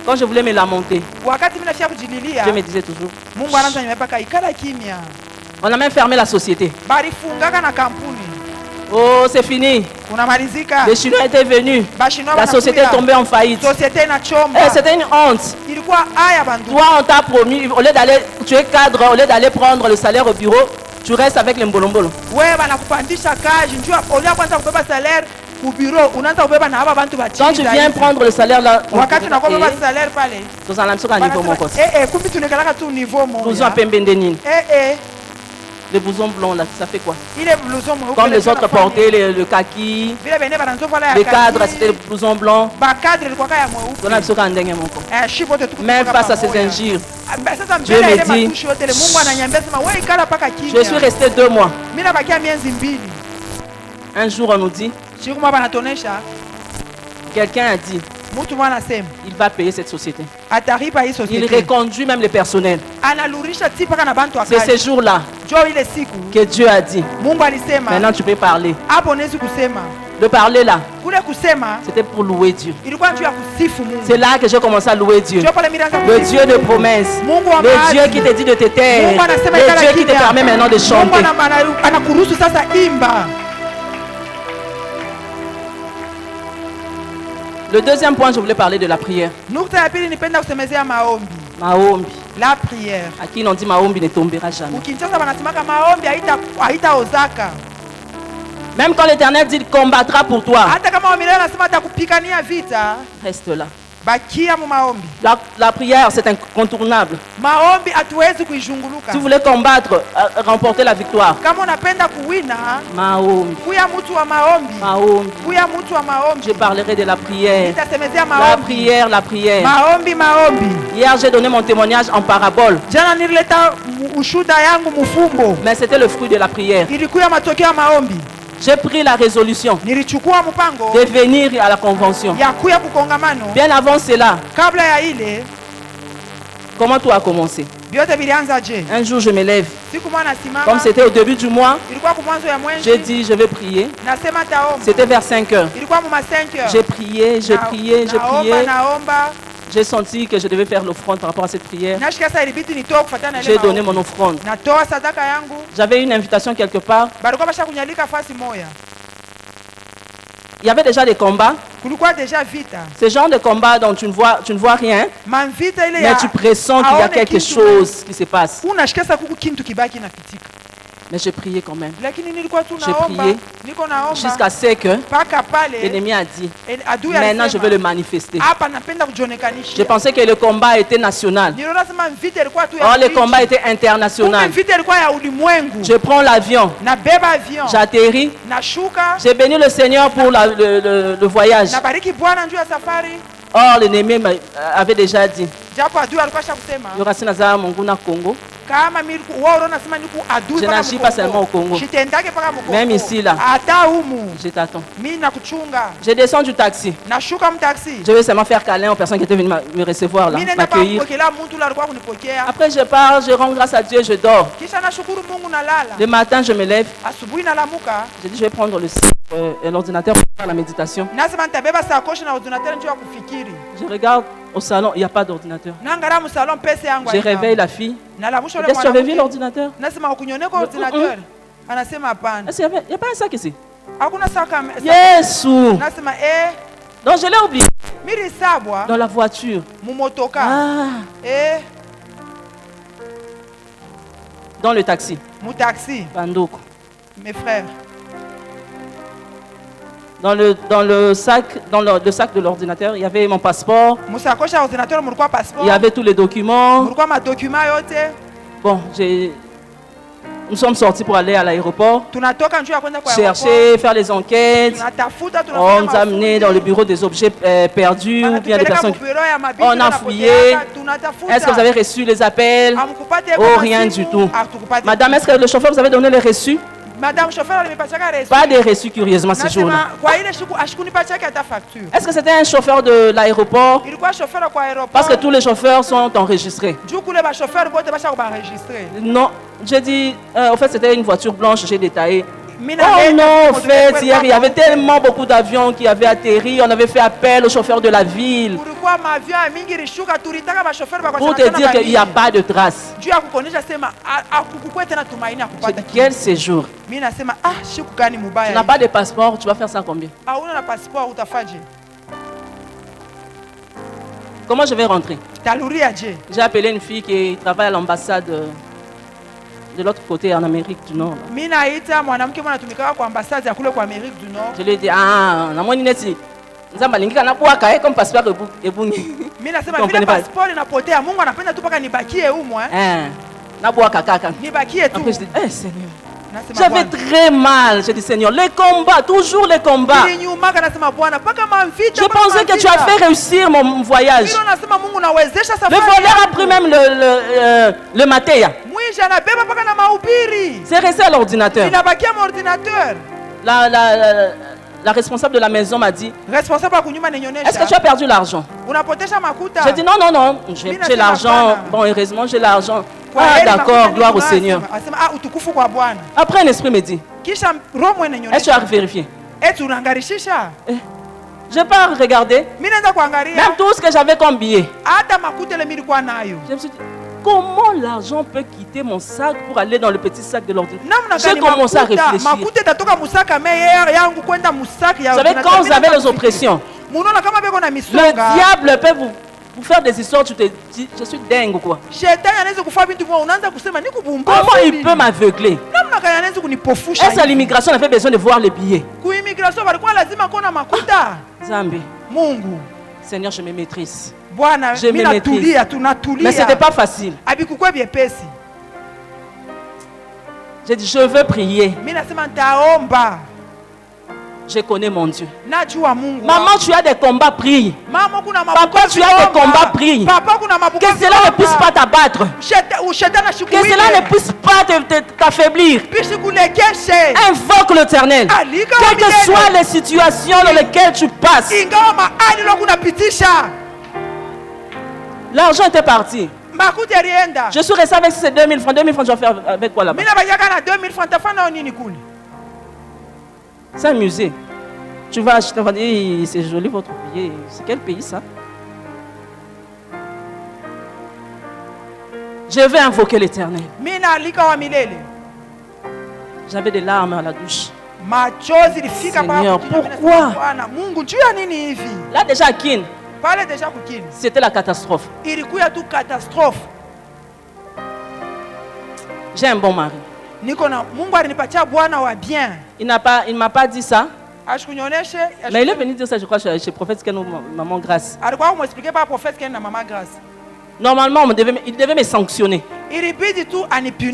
A: Quand je voulais me lamenter,
C: wakati mimi nafia kujililia,
A: je me disais toujours,
C: Mungu anaanza nimepaka ikala kimya.
A: On a même fermé la société.
C: Balifungaka na kampuni.
A: Oh, c'est fini.
C: Unamalizika.
A: Les Chinois étaient venus. La société est tombée en faillite.
C: Société inachomba.
A: Eh, c'était une honte.
C: Ilikuwa aya bandu.
A: Toi, on t'a promis, au lieu d'aller, tu es cadre, au lieu d'aller prendre le salaire au bureau, tu restes avec les mbolombolo.
C: Wewe banakupandisha kazi, njua olia kwanza kubeba salaire au bureau, unaanza kubeba na hapa bantu bachini.
A: Quand tu viens prendre le salaire là,
C: wakati unakopa salaire pale.
A: Nous en sommes à niveau mon poste.
C: Kumbi tunekalaka tu niveau moja.
A: Blouson pembe nini.
C: Les
A: blousons blancs là, ça fait quoi?
C: Comme
A: les autres portaient le kaki. Les cadres, c'était le blouson blanc. Même face à ces injures, Dieu me dit, je suis resté 2 mois. Un jour on nous dit, quelqu'un a dit, il va payer cette société. Il reconduit même le personnel. C'est ce jour-là que Dieu a dit, maintenant tu peux parler. De parler là, c'était pour louer Dieu. C'est là que j'ai commencé à louer Dieu. Le Dieu de promesses, le Dieu qui te dit de te taire, le Dieu qui te permet maintenant de chanter. Le deuxième point, je voulais parler de la prière. Maombi.
C: La prière.
A: À qui on dit maombi ne tombera jamais. Même quand l'Éternel dit qu'il combattra pour toi, reste là. La prière, c'est incontournable. Si vous voulez combattre, remporter la victoire, maombi. Je parlerai de la prière. La prière, la prière. Hier, j'ai donné mon témoignage en parabole. Mais c'était le fruit de la prière. J'ai pris la résolution de venir à la convention. Bien avant cela, comment tout a commencé? Un jour je me lève, comme c'était au début du mois, j'ai dit je vais prier. C'était vers 5 heures. J'ai prié, j'ai prié, j'ai prié. J'ai senti que je devais faire l'offrande par rapport à cette prière. J'ai donné mon offrande. J'avais une invitation quelque part. Il y avait déjà des combats. Ce genre de combat dont tu ne vois rien, mais tu pressens qu'il y a quelque chose qui se passe. Mais j'ai prié quand même. J'ai prié jusqu'à ce que l'ennemi a dit, maintenant je veux le manifester. Je pensais que le combat était national. Or le combat était international. Je prends l'avion. J'atterris. J'ai béni le Seigneur pour le voyage. Or l'ennemi avait déjà dit, Congo. Je n'agis pas seulement au Congo. Même ici, là, je t'attends. Je descends du taxi. Je vais seulement faire câlin aux personnes qui étaient venues me recevoir, là, m'accueillir. Après, je pars, je rends grâce à Dieu, je dors. Le matin, je me lève. Je dis, je vais prendre l'ordinateur pour faire la méditation. Je regarde au salon, il n'y a pas d'ordinateur. Je réveille la fille. Qu'est-ce que tu avais vu l'ordinateur? Il n'y a pas un sac ici. Yes. Donc je l'ai oublié. Dans la voiture. Dans le taxi. Bandoko.
C: Mes frères.
A: Dans le sac de l'ordinateur, il y avait mon passeport. Il y avait tous les documents. Bon, Nous sommes sortis pour aller à l'aéroport, chercher, faire les enquêtes. On nous a amenés dans le bureau des objets perdus ou bien des personnes. On a fouillé. Est-ce que vous avez reçu les appels? Oh, rien du tout. Madame, est-ce que le chauffeur vous avez donné les reçus? Pas de reçus curieusement ce jour-là. Est-ce que c'était un chauffeur de l'aéroport? Parce que tous les chauffeurs sont enregistrés. Non, j'ai dit, en fait c'était une voiture blanche, j'ai détaillé. Oh non, en fait, hier il y avait tellement beaucoup d'avions qui avaient atterri, on avait fait appel au chauffeur de la ville pour te dire qu'il n'y a pas de traces. Quel séjour? Tu n'as pas de passeport, tu vas faire ça combien? Comment je vais rentrer? J'ai appelé une fille qui travaille à l'ambassade de l'autre côté en Amérique du Nord. Je lui ai dit, ah, on a mon ineti. Nous avons dit qu'on comme passeport et vous. Eh, Seigneur. J'avais très mal. J'ai dit, Seigneur, les combats, toujours les combats. Je pensais que tu as fait réussir mon voyage. Le voleur a pris même le matéa. C'est resté à l'ordinateur. La responsable de la maison m'a dit, est-ce que tu as perdu l'argent? J'ai dit, non, non, non, j'ai l'argent. Bon, heureusement, j'ai l'argent. Ah, d'accord, gloire au Seigneur. Après, un esprit me dit, est-ce que tu as vérifié? Je n'ai pas regardé. Même tout ce que j'avais comme billet. Je me suis dit, comment l'argent peut quitter mon sac pour aller dans le petit sac de l'ordinateur? J'ai commencé à réfléchir. Vous savez, quand vous avez les oppressions, le diable peut vous faire des histoires, tu te dis, je suis dingue ou quoi? Comment il peut m'aveugler? Est-ce que l'immigration avait besoin de voir les billets? Zambi. Seigneur, je me maîtrise. Je me maîtrise. Mais ce n'était pas facile. J'ai dit, je veux prier. Je connais mon Dieu. Maman, tu as des combats, prie. Papa, tu as des combats, prie. Que cela ne puisse pas t'abattre. Que cela ne puisse pas t'affaiblir. Invoque l'Éternel. Quelles que soient les situations dans lesquelles tu passes. L'argent était parti. Je suis resté avec ces 2000 francs. 2000 francs, je vais faire avec quoi là-bas? C'est un musée. Tu vas acheter, on va dire, c'est joli votre billet. C'est quel pays ça? Je vais invoquer l'Éternel. J'avais des larmes à la douche. Seigneur, pourquoi? Là déjà à Kin, c'était la catastrophe. J'ai un bon mari. Il ne m'a pas dit ça. Mais il est venu dire ça, je crois, chez le prophète Ken ou Maman Grâce. Normalement, il devait me sanctionner.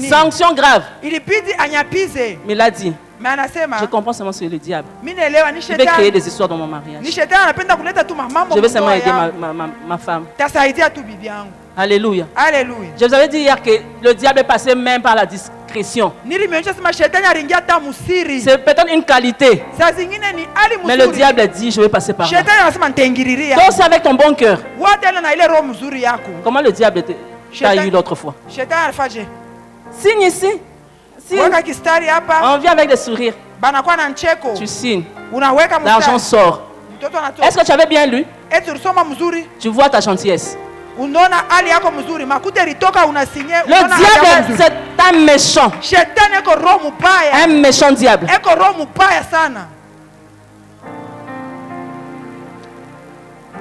A: Sanction grave. Mais il a dit, je comprends seulement sur le diable. Il veut créer des histoires dans mon mariage. Je vais seulement aider ma femme. Alléluia.
C: Alléluia.
A: Je vous avais dit hier que le diable est passé même par la discrétion. C'est peut-être une qualité. Mais le diable dit, je vais passer par là. Donc c'est avec ton bon cœur. Comment le diable t'a eu l'autre fois? Signe ici. Signe. On vient avec des sourires. Tu signes. L'argent sort. Est-ce que tu avais bien lu? Tu vois ta gentillesse. Le diable, c'est un méchant. Un méchant diable.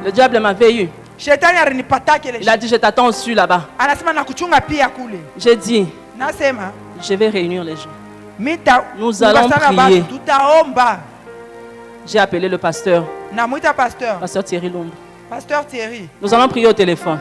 A: Le diable m'avait eu. Il a dit, je t'attends au-dessus là-bas. J'ai dit, je vais réunir les gens. Nous allons prier. J'ai appelé le pasteur. Pasteur Thierry Lumbu.
C: Pasteur Thierry.
A: Nous allons prier au téléphone.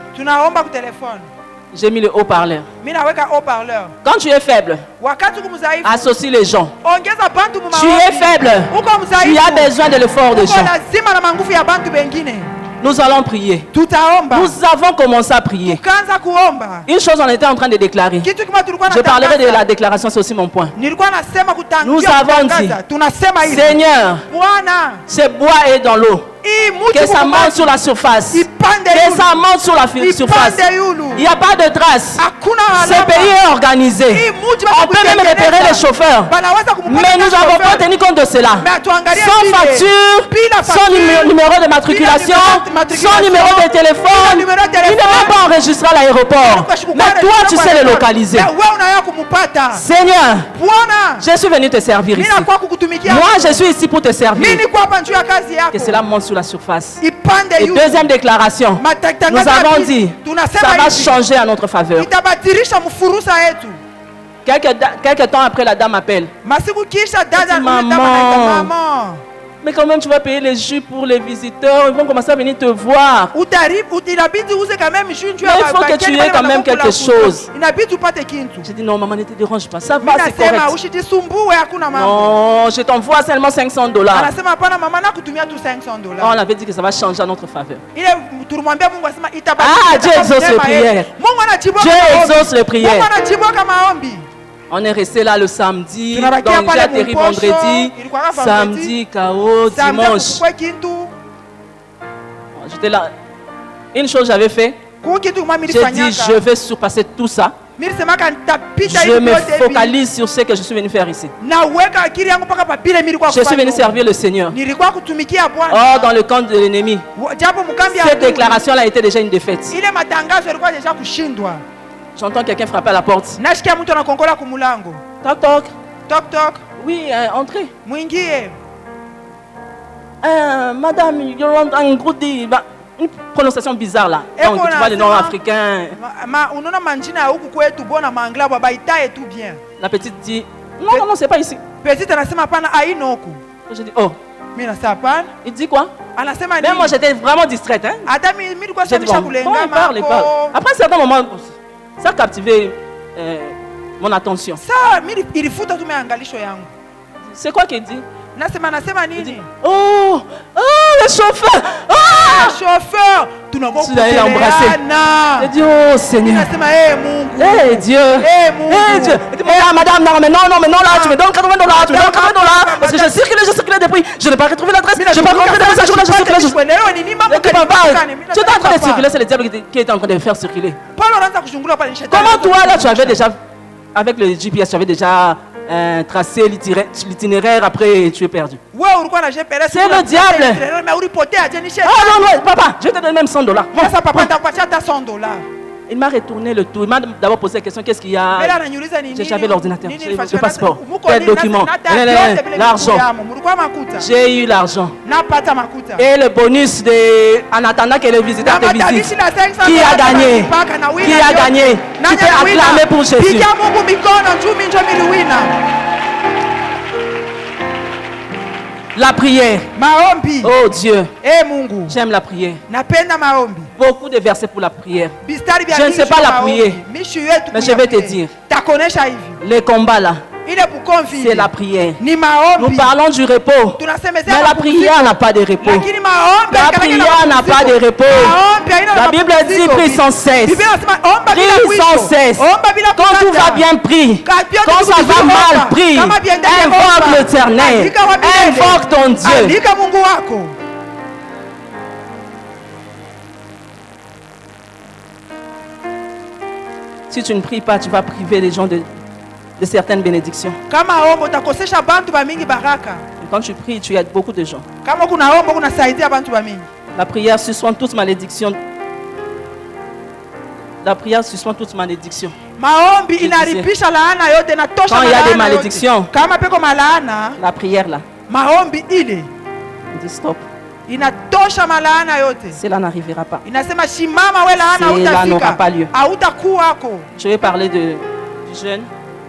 A: J'ai mis le haut-parleur.
C: Mimi naweka haut-parleur.
A: Quand tu es faible,
C: Wakati uko mzaifu,
A: associe les gens.
C: ongeza bantu mu
A: Tu
C: maombi.
A: es faible,
C: Uko mzaifu,
A: tu as besoin de l'effort des
C: uko
A: gens.
C: lazima na manguvu ya bantu bengine.
A: Nous allons prier.
C: Tutaomba.
A: Nous avons commencé à prier.
C: Tukaanza kuomba.
A: Une chose, on était en train de déclarer.
C: Kitu kama tulikuwa
A: Je parlerai de
C: natangaza.
A: la déclaration, c'est aussi mon point.
C: Nilikuwa nasema kutangaza.
A: Nous avons dit,
C: tunasema hivi.
A: Seigneur,
C: Bwana,
A: ce bois est dans l'eau. Que ça monte sur la surface. Que ça monte sur la surface. Il n'y a pas de trace. Ce pays est organisé. On peut même repérer les chauffeurs. Mais nous n'avons pas tenu compte de cela. Sans facture, sans numéro de matriculation, sans numéro de téléphone. Il ne va pas enregistrer à l'aéroport. Mais toi, tu sais le localiser. Seigneur, je suis venu te servir ici. Moi, je suis ici pour te servir. Que cela monte sur la surface. Et deuxième déclaration, nous avons dit, ça va changer à notre faveur. Quelques temps après, la dame appelle. Maman, mais quand même tu vas payer les jus pour les visiteurs, ils vont commencer à venir te voir. Mais il faut que tu aies quand même quelque chose. J'ai dit non, maman, ne te dérange pas, ça va, c'est correct. Non, je t'envoie seulement $500. On avait dit que ça va changer à notre faveur. Ah, Dieu exauce les prières. Dieu exauce les prières. On est resté là le samedi, donc j'ai atterri vendredi, samedi, KO, dimanche. J'étais là. Une chose j'avais fait, j'ai dit je vais surpasser tout ça. Je me focalise sur ce que je suis venu faire ici. Je suis venu servir le Seigneur. Or, dans le camp de l'ennemi, cette déclaration-là était déjà une défaite. J'entends quelqu'un frapper à la porte. Toc toc.
C: Toc toc.
A: Oui, entrez.
C: Mwingie.
A: Madame, une prononciation bizarre là. Donc tu vois les noms africains. La petite dit non, non, c'est pas ici. Je dis oh. Il dit quoi? Mais moi j'étais vraiment distraite. Hein? J'ai dit, bon, il parle. Après un certain moment, ça a captivé mon attention. C'est quoi qu'il dit? Il dit, oh, le chauffeur!
C: Le chauffeur!
A: Tu l'as l'embrasser. Il dit, oh Seigneur. Eh Dieu. Eh Dieu. Il dit, madame, non, mais non, là, tu me donnes $80. Tu me donnes $80. Parce que je circulais depuis. Je n'ai pas retrouvé l'adresse. Je n'ai pas retrouvé l'adresse. Je circulais. Tu es en train de circuler, c'est le diable qui est en train de faire circuler. Comment toi, là, tu avais déjà, avec le GPS, tu avais déjà tracé l'itinéraire, après tu es perdu. C'est le diable. Ah non, papa, je te donne même $100. Il m'a retourné le tout. Il m'a d'abord posé la question, qu'est-ce qu'il y a? J'avais l'ordinateur, le passeport, quel document, l'argent. J'ai eu l'argent. Et le bonus en attendant que les visiteurs te visitent. Qui a gagné? Qui a gagné? Tu peux acclamer pour Jésus. La prière. Oh Dieu. J'aime la prière. Beaucoup de versets pour la prière. Je ne sais pas la prier. Mais je vais te dire. Les combats là, c'est la prière. Nous parlons du repos. Mais la prière n'a pas de repos. La prière n'a pas de repos. La Bible dit prie sans cesse. Prie sans cesse. Quand tout va bien, prie. Quand ça va mal, prie. Invoque l'Éternel. Invoque ton Dieu. Si tu ne pries pas, tu vas priver les gens de certaines bénédictions. Quand tu pries, tu aides beaucoup de gens. La prière suspend toute malédiction. La prière suspend toute malédiction. Quand il y a des malédictions, la prière là, il dit stop. Cela n'arrivera pas. Cela n'aura pas lieu. Je vais parler du jeûne.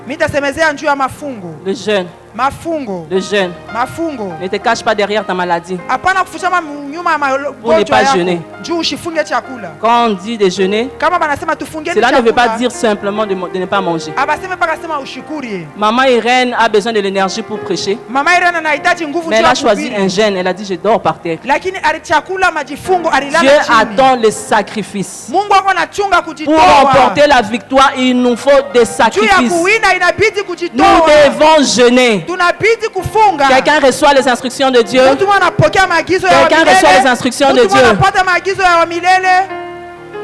A: Le jeûne.
C: Mafungo.
A: Le jeûne.
C: Mafungo.
A: Ne te cache pas derrière ta maladie.
C: Hapana kufichama nyuma ya
A: Pour ne
C: magonjwa
A: pas
C: yako.
A: jeûner.
C: Juu usifunge chakula.
A: Quand on dit de jeûner,
C: Kama banasema tufunge
A: cela
C: chakula.
A: ne veut pas dire simplement de ne pas manger.
C: Abaseme paka sema ushikurie.
A: Maman Irène a besoin de l'énergie pour prêcher.
C: Mama Irene anahitaji nguvu.
A: Mais elle a choisi un jeûne. Elle a dit je dors par terre.
C: Lakini alichakula majifungo alilala
A: Dieu
C: chini.
A: attend les sacrifices.
C: Mungu wako anachunga kujitoa.
A: Pour remporter la victoire, il nous faut des
C: Juu ya
A: sacrifices.
C: kuwina inabidi
A: Nous
C: kujitoa.
A: devons jeûner.
C: Tunabidi kufunga.
A: Quelqu'un reçoit les instructions de Dieu.
C: Mtu anapokea maagizo ya
A: Quelqu'un
C: milele.
A: reçoit les instructions de
C: Mtu
A: Dieu.
C: anapata maagizo ya milele.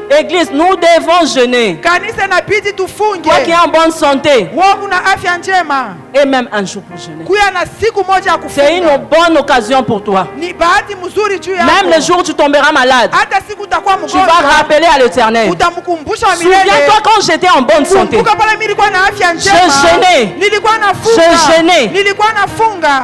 A: Église, nous devons jeûner.
C: Kanisa inabidi tufunge.
A: Toi qui es en bonne santé,
C: Wewe una afya njema.
A: et même un jour pour jeûner.
C: Kuya na siku moja ya
A: C'est une
C: kufunga.
A: bonne occasion pour toi.
C: Ni bahati mzuri juu yako.
A: Même le jour où tu tomberas malade,
C: Hata siku utakuwa
A: tu
C: mgonjwa.
A: vas rappeler à l'Éternel.
C: Utamkumbusha wa milele.
A: Souviens-toi quand j'étais en bonne santé.
C: Kumbuka pale mimi nilikuwa na afya njema.
A: Je jeûnais.
C: Nilikuwa nafunga.
A: Je jeûnais.
C: Nilikuwa nafunga.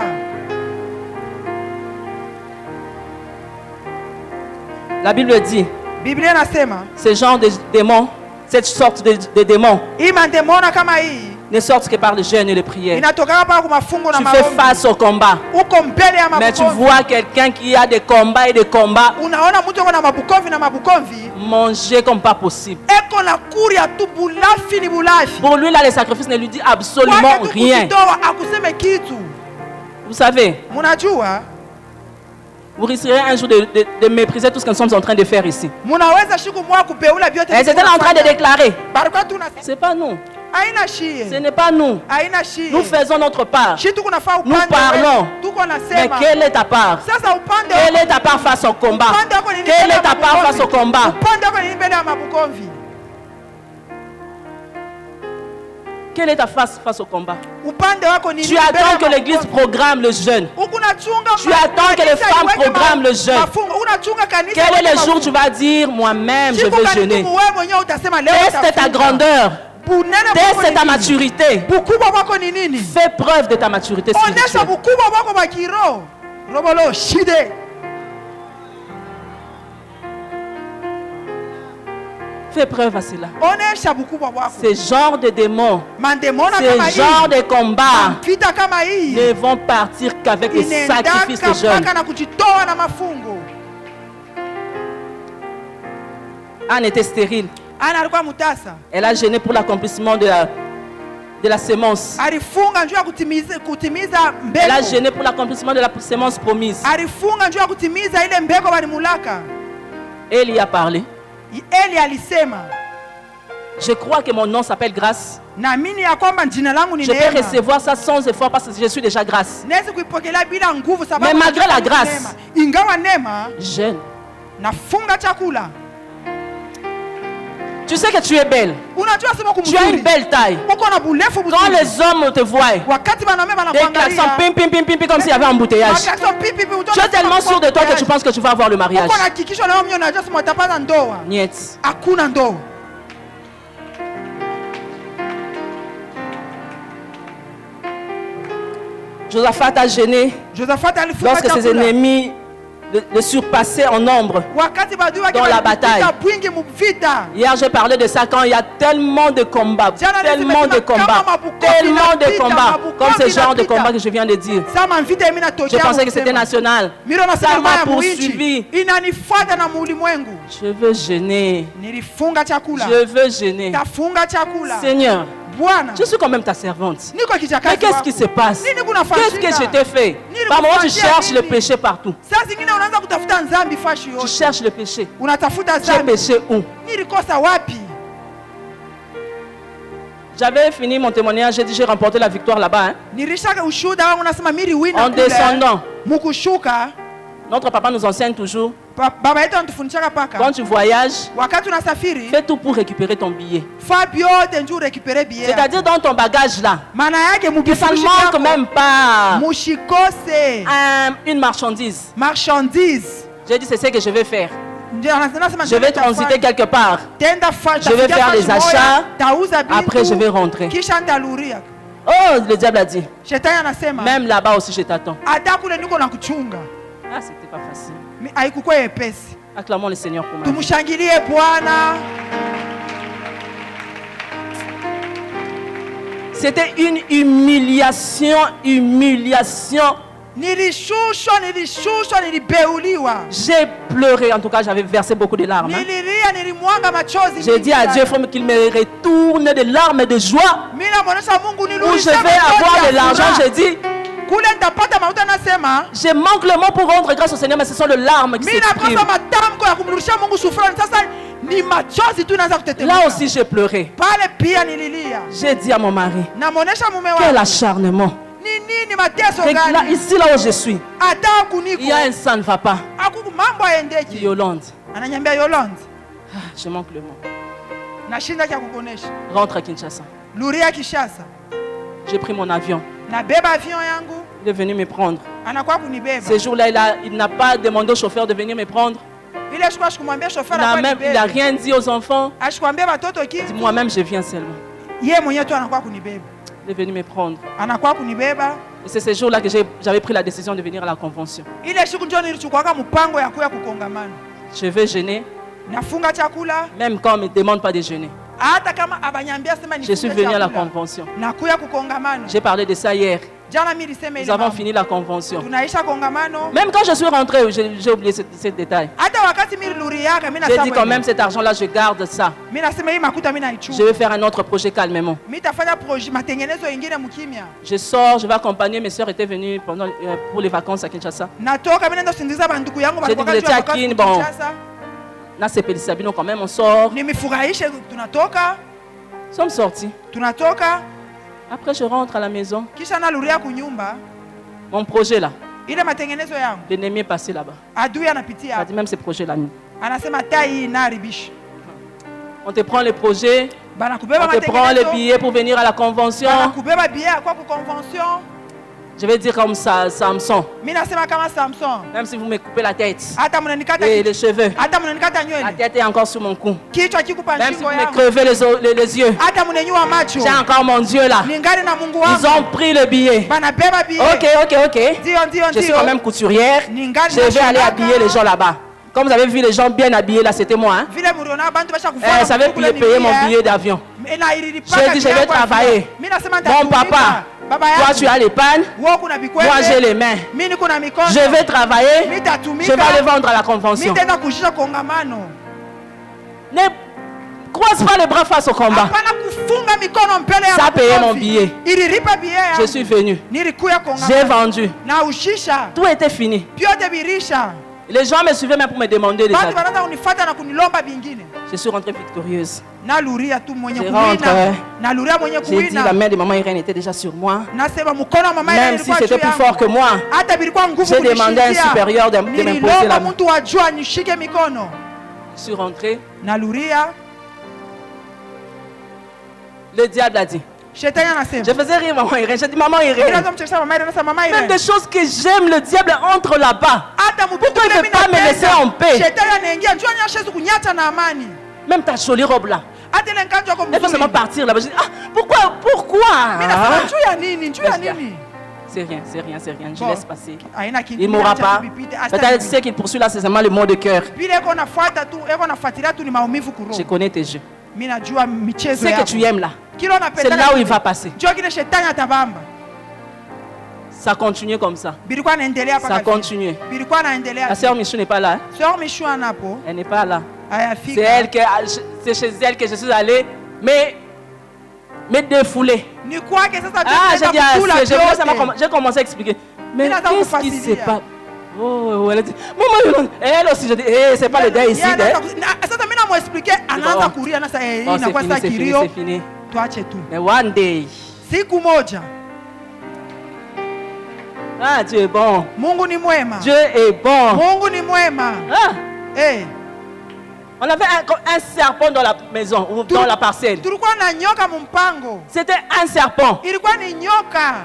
A: La Bible dit,
C: Biblia inasema,
A: ce genre de démons, cette sorte de démons,
C: hii mandemona kama hii
A: ne sortent que par le jeûne et les prières.
C: inatoka pa kwa mafungo na
A: Tu fais
C: maombi.
A: face au combat.
C: Uko mbele ya
A: Mais tu
C: mabukovi.
A: vois quelqu'un qui a des combats et des combats
C: Unaona mtu yuko na mabukovi na mabukovi.
A: manger comme pas possible.
C: Eko na kuria tu bulafi ni bulafi.
A: Pour lui, là, les sacrifices ne lui disent absolument
C: Kwake tu
A: rien.
C: kujitoa, akuseme kitu.
A: Vous savez,
C: Munajua,
A: vous risquerez un jour de mépriser tout ce que nous sommes en train de faire ici.
C: munaweza siku moja kupeula vyote.
A: Elles étaient là en train de déclarer.
C: Baraka tu na
A: C'est pas nous.
C: haina
A: Ce
C: shie.
A: n'est pas nous.
C: Haina shie.
A: Nous faisons notre part.
C: Shi tuko nafaa
A: Nous
C: upande.
A: parlons.
C: wetu. Tuko
A: Mais
C: nasema.
A: quelle est ta part?
C: Sasa upande
A: Quelle
C: wako-
A: est ta part face au combat?
C: upande wako ni nini
A: Quelle
C: mbele
A: est
C: ya
A: ta part
C: mabukovi?
A: face au combat?
C: Upande wako ni nini mbele ya mabukovi?
A: Quelle est ta face au combat?
C: Upande wako ni
A: Tu
C: nini mbele ya
A: attends que l'église
C: mabukovi?
A: programme le jeûne.
C: Unachunga
A: Tu attends que les
C: kanisa
A: femmes
C: iweke
A: programment le jeûne.
C: mafungo. Unachunga kanisa
A: Quel est
C: iweke
A: le jour où
C: mafungo.
A: tu vas dire moi-même je
C: Siku
A: veux
C: gani
A: jeûner?
C: tu wewe mwenyewe utasema leo
A: Teste ta
C: nitafunga.
A: grandeur.
C: Bunene wako
A: Teste
C: ni
A: ta
C: nini?
A: maturité.
C: Bukubwa wako ni nini?
A: Fais preuve de ta maturité
C: Onesha
A: spirituelle.
C: bukubwa wako wa kiroho. Robolo shide.
A: Fais preuve à cela.
C: Onesha bukubwa wako.
A: Ce genre de démons,
C: Mandemona kama
A: ce genre
C: hii.
A: de combats
C: Vita kama hii.
A: ne vont partir qu'avec le sacrifice de jeûne.
C: Mpaka na kujitoa na mafungo.
A: Anne était stérile.
C: Ana alikuwa mutasa.
A: Elle a jeûné pour l'accomplissement de la sémence.
C: Alifunga njoo ya kutimiza
A: Elle a
C: mbegu.
A: jeûné pour l'accomplissement de la sémence promise.
C: Alifunga njoo ya kutimiza ile mbegu walimulaka.
A: Et il y a parlé.
C: Eli alisema,
A: Je crois que mon nom s'appelle grâce.
C: naamini ya kwamba jina langu ni
A: Je peux
C: neema.
A: recevoir ça sans effort parce que je suis déjà grâce.
C: Naweza kuipokelea bila nguvu sababu
A: Mais malgré la
C: ni
A: grâce.
C: neema. Ingawa neema,
A: Jeûne.
C: nafunga chakula.
A: Tu sais que tu es belle.
C: Unajua sema
A: Tu as une
C: kumzuri.
A: belle taille.
C: Uko na burefu
A: Quand
C: buzuri.
A: les hommes te voient,
C: Wakati wanaume
A: des klaxons,
C: wanakuangalia.
A: pim, pim, pim, pim, pim, comme s'il y avait un embouteillage.
C: Maklaxon pipi pipi,
A: Tu es tellement sûr de toi que tu penses que tu vas avoir le mariage.
C: Uko na hakikisho na wewe mwenyewe unajua sema utapata ndoa.
A: Niet.
C: Hakuna ndoa.
A: Josaphat a gêné
C: Josaphat alifunga
A: lorsque ses
C: chakula.
A: ennemis le surpassaient en nombre.
C: Wakati badui wake
A: Dans la bataille.
C: walipita bwingi mvita.
A: Hier, j'ai parlé de ça quand il y a tellement de combats,
C: Jana
A: tellement de
C: nimesema
A: combats,
C: kama mabukovi
A: tellement de
C: inapita,
A: combats,
C: mabukovi
A: comme ce genre de
C: inapita.
A: combats que je viens de dire.
C: Sama mvita mimi
A: Je
C: natokea.
A: pensais que c'était national.
C: Miro na
A: Ça
C: sema
A: m'a
C: ya
A: poursuivi.
C: muinchi. Inanifuata na ulimwengu.
A: Je veux jeûner.
C: Nilifunga chakula.
A: Je veux jeûner.
C: Tafunga chakula.
A: Seigneur,
C: Bwana.
A: je suis quand même ta servante.
C: Niko kijakazi
A: Mais qu'est-ce
C: wako.
A: qui se passe?
C: Nini kunafanyika?
A: Qu'est-ce que je t'ai fait?
C: Nini
A: Par moment, tu
C: kufanyia
A: cherches le
C: nini?
A: péché partout.
C: Saa zingine unaanza kutafuta nzambi fashi
A: Tu
C: yote.
A: cherches le péché.
C: Unatafuta
A: Tu as
C: zambi.
A: péché où?
C: Nilikosa wapi?
A: J'avais fini mon témoignage, j'ai dit j'ai remporté la victoire là-bas. Hein.
C: Nilishaka ushuhuda wangu nasema miri wina
A: En descendant,
C: mukushuka.
A: notre papa nous enseigne toujours,
C: Baba yetu anatufundisha paka.
A: quand tu voyages,
C: Wakati unasafiri,
A: fais tout pour récupérer ton billet.
C: fa byote njoo récupérer billet.
A: C'est-à-dire dans ton bagage là,
C: Maana yake
A: que ça ne
C: mukifurushi
A: manque
C: yako,
A: même pas
C: mushikose
A: une marchandise.
C: marchandise.
A: J'ai dit c'est ce que je vais faire.
C: Ndio anasema
A: Je vais transiter quelque part.
C: tenda fa.
A: Je vais faire les achats.
C: Tauza bintu.
A: Après je vais rentrer.
C: Kisha ntaluria.
A: Oh, le diable a dit,
C: Shetani anasema
A: même là-bas aussi je t'attends.
C: hata kule niko na kuchunga.
A: Ah, c'était pas facile.
C: Haikukuwa yepesi.
A: Acclamons le Seigneur pour ma vie.
C: Tumshangilie Bwana.
A: C'était une humiliation. J'ai pleuré, en tout cas j'avais versé beaucoup de larmes. J'ai dit à Dieu qu'il me retourne des larmes et de joie. Où je vais avoir de l'argent, j'ai dit. Je manque le mot pour rendre grâce au Seigneur, mais ce sont les larmes qui s'expriment. Là aussi j'ai pleuré. J'ai dit à mon mari, quel acharnement. Là, ici là où je suis, il y a un ça ne va pas. Yolande. Je manque le mot. Rentre à Kinshasa. J'ai pris mon avion. Il est venu me prendre. Ce jour-là, il n'a pas demandé au chauffeur de venir me prendre. Il n'a rien dit aux enfants. Moi-même, je viens seulement. Il est venu me prendre. Et c'est ce jour-là que j'avais pris la décision de venir à la convention. Je vais jeûner. Même quand on ne me demande pas de jeûner. Je suis venu à la convention. J'ai parlé de ça hier. Nous avons fini la convention. Même quand je suis rentré, j'ai oublié ce détail. J'ai dit quand même cet argent-là, je garde ça. Je vais faire un autre projet calmement. Je sors, je vais accompagner. Mes soeurs étaient venues pour les vacances à Kinshasa. J'ai dit que j'étais à Kin, bon. Là, c'est Pélisabino quand même, on sort. Nous sommes sortis. Après, je rentre à la maison. Mon projet là. L'ennemi est passé là-bas. Il dit même ce projet-là. On te prend les projets. On te prend les billets pour venir à la convention. Je vais dire comme ça, Samson. Même si vous me coupez la tête et les cheveux, la tête est encore sur mon cou. Même si vous me crevez les yeux, j'ai encore mon Dieu là. Ils ont pris le billet. Ok. Je suis quand même couturière. Je vais aller habiller les gens là-bas. Comme vous avez vu les gens bien habillés là, c'était moi. Vous savez payer mon billet d'avion. J'ai dit, je vais travailler. Mon papa, toi tu as les pannes, moi j'ai les mains. Je vais travailler, je vais aller vendre à la convention. Ne croise pas les bras face au combat. Ça a payé mon billet. Je suis venu. J'ai vendu. Tout était fini. Les gens me suivaient même pour me demander des avis. Je suis rentrée victorieuse. Je rentre. J'ai dit la main de maman Irène était déjà sur moi. Même si c'était plus fort que moi. J'ai demandé à un supérieur de m'imposer la main. Je suis rentrée. Le diable a dit. Je faisais rire maman Irène. J'ai dit maman Irène. Même des choses que j'aime, le diable entre là-bas. Pourquoi il ne veut pas me laisser en paix? Même ta jolie robe là. Elle peut seulement partir là-bas. Je dis, pourquoi? C'est rien. Je laisse passer. Il ne mourra pas. Peut-être ce qu'il poursuit là, c'est seulement le mot de cœur. Je connais tes jeux. Ce que tu aimes là, c'est là où il va passer. Ça continue comme ça. Ça continue. La sœur Michou n'est pas là. Elle n'est pas là. C'est chez elle que je suis allé me défouler. J'ai dit, j'ai commencé à expliquer. Mais qu'est-ce qui se passe? Oh, elle a dit, maman, elle aussi, je dis, c'est pas le deuil ici. C'est fini. Mais one day. Ah, Dieu est bon. Dieu est bon. On avait un serpent dans la maison ou dans la parcelle. C'était un serpent.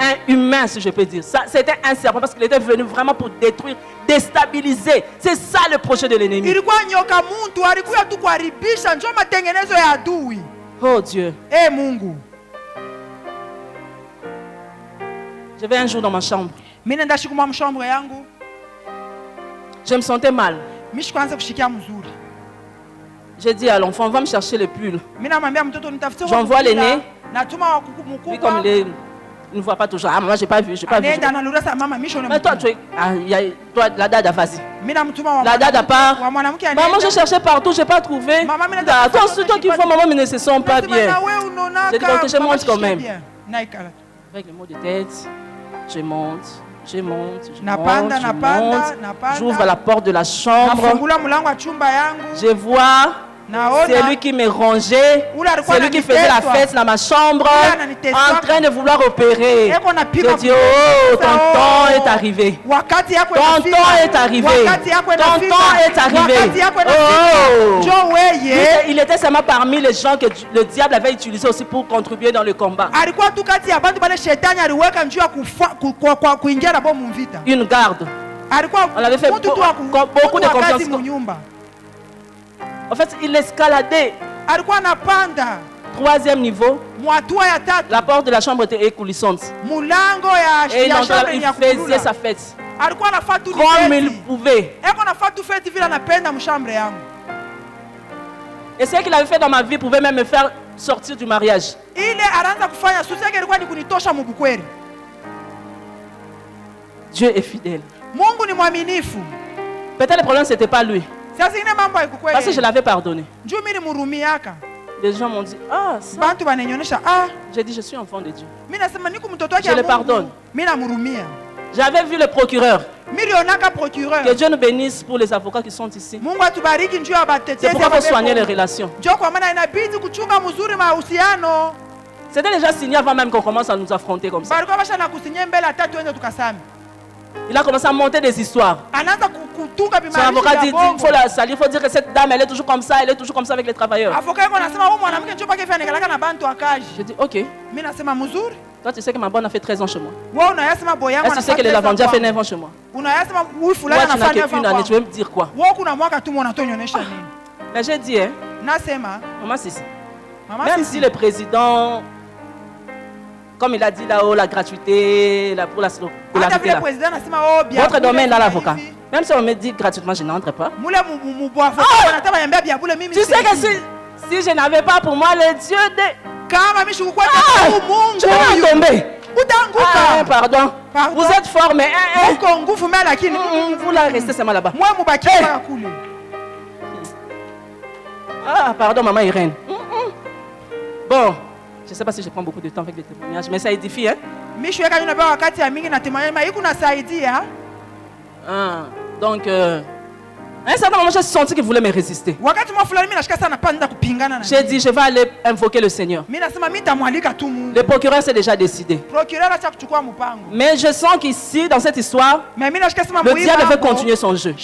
A: Un humain, si je peux dire. C'était un serpent parce qu'il était venu vraiment pour détruire, déstabiliser. C'est ça le projet de l'ennemi. Oh Dieu. Je vais un jour dans ma chambre. Je me sentais mal. J'ai dit à l'enfant, va me chercher le pull. J'envoie l'aîné. Lui, comme il ne voit pas toujours. Ah, maman, j'ai pas vu, j'ai pas vu. Mais toi, toi, la dada, vas-y. La dada part. Maman, je cherchais partout, j'ai pas trouvé. Toi qui vois, maman, mais ne se sent pas bien. J'ai dit, ok, je monte quand même. Avec le mot de tête, je monte. J'ouvre la porte de la chambre. Je vois c'est lui qui me rangeait, c'est lui qui faisait la fête dans ma chambre, en train de vouloir opérer. Je dis, oh, ton temps est arrivé. Ton temps est arrivé. Ton temps est arrivé. Oh. Il était seulement parmi les gens que le diable avait utilisé aussi pour contribuer dans le combat. Une garde. On avait fait beaucoup de confiance. En fait, il escaladait. Troisième niveau. La porte de la chambre était écoulissante. Et il faisait sa fête. Comme il pouvait. Et ce qu'il avait fait dans ma vie pouvait même me faire sortir du mariage. Dieu est fidèle. Peut-être le problème c'était pas lui. Parce que je l'avais pardonné. Les gens m'ont dit, ah, ça. J'ai dit, je suis enfant de Dieu. Je le pardonne. J'avais vu le procureur. Que Dieu nous bénisse pour les avocats qui sont ici. C'est pourquoi il faut soigner les relations. C'était déjà signé avant même qu'on commence à nous affronter comme ça. Il a commencé à monter des histoires. Son avocat dit, il faut la salir, il faut dire que cette dame, elle est toujours comme ça avec les travailleurs. Je dis, ok. Toi, tu sais que ma bonne a fait 13 ans chez moi. Est-ce que tu sais que le lavandier a fait 9 ans chez moi? Toi, tu n'as qu'une année, tu veux me dire quoi? Mais j'ai dit, hein, maman, c'est ça. Même si le président, comme il a dit là-haut, la gratuité, pour la scolarité, là. Votre domaine dans l'avocat. Même si on me dit gratuitement, je n'entre pas. Tu sais que si je n'avais pas pour moi le Dieu de... je vais tomber. Pardon. Vous êtes fort, mais... vous là, restez seulement là-bas. Ah, pardon, maman Irène. Bon. Je ne sais pas si je prends beaucoup de temps avec les témoignages, mais ça édifie, hein? Donc, à un certain moment, j'ai senti qu'il voulait me résister. J'ai dit, je vais aller invoquer le Seigneur. Le procureur s'est déjà décidé. Mais je sens qu'ici, dans cette histoire, le diable veut continuer son jeu. Bon,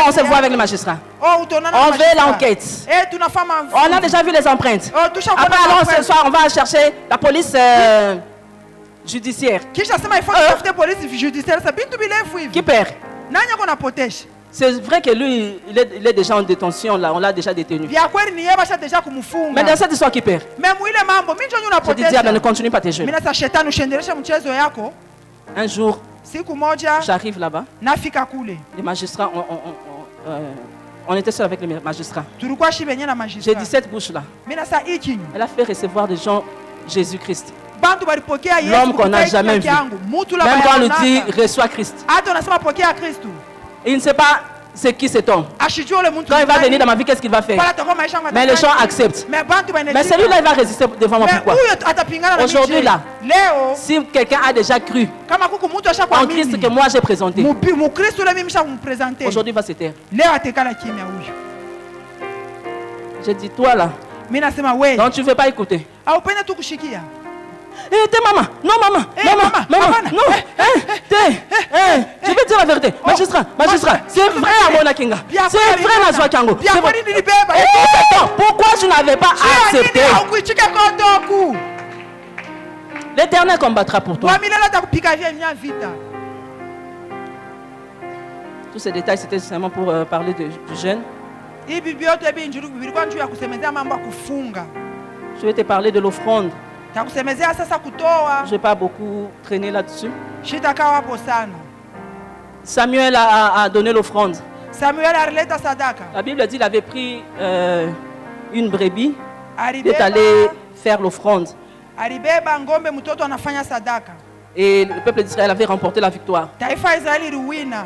A: on se voit avec le magistrat. On fait l'enquête. On a déjà vu les empreintes. Après, alors, ce soir, on va chercher la police judiciaire. Qui perd? C'est vrai que lui, il est déjà en détention, là, on l'a déjà détenu. Mais dans cette histoire qui perd, je dis, diable, ne continue pas tes jeux. Un jour, j'arrive là-bas. Les magistrats, on était seul avec les magistrats. J'ai dit, cette bouche-là, elle a fait recevoir des gens Jésus-Christ. L'homme qu'on n'a jamais vu. Même quand on nous dit, reçois Christ. Il ne sait pas c'est qui cet homme. Quand il va venir dans ma vie, qu'est-ce qu'il va faire? Mais les gens acceptent. Mais celui-là, il va résister devant moi. Pourquoi? Aujourd'hui, là, si quelqu'un a déjà cru en Christ que moi j'ai présenté, aujourd'hui, il va se taire. J'ai dit, toi là, donc tu ne veux pas écouter. T'es maman, non maman, non, je vais dire la vérité, magistrat, c'est vrai à mon Akinga, c'est vrai à Zouakango. Pourquoi tu n'avais pas accepté? L'Éternel combattra pour toi. Tous ces détails, c'était seulement pour parler du jeûne. Je vais te parler de l'offrande. Je ne vais pas beaucoup traîner là-dessus. Samuel a donné l'offrande. La Bible dit qu'il avait pris une brebis. Il est allé faire l'offrande.
C: Alibeba ngombe mtoto anafanya sadaka.
A: Et le peuple d'Israël avait remporté la victoire.
C: Taifa Israeli liwina.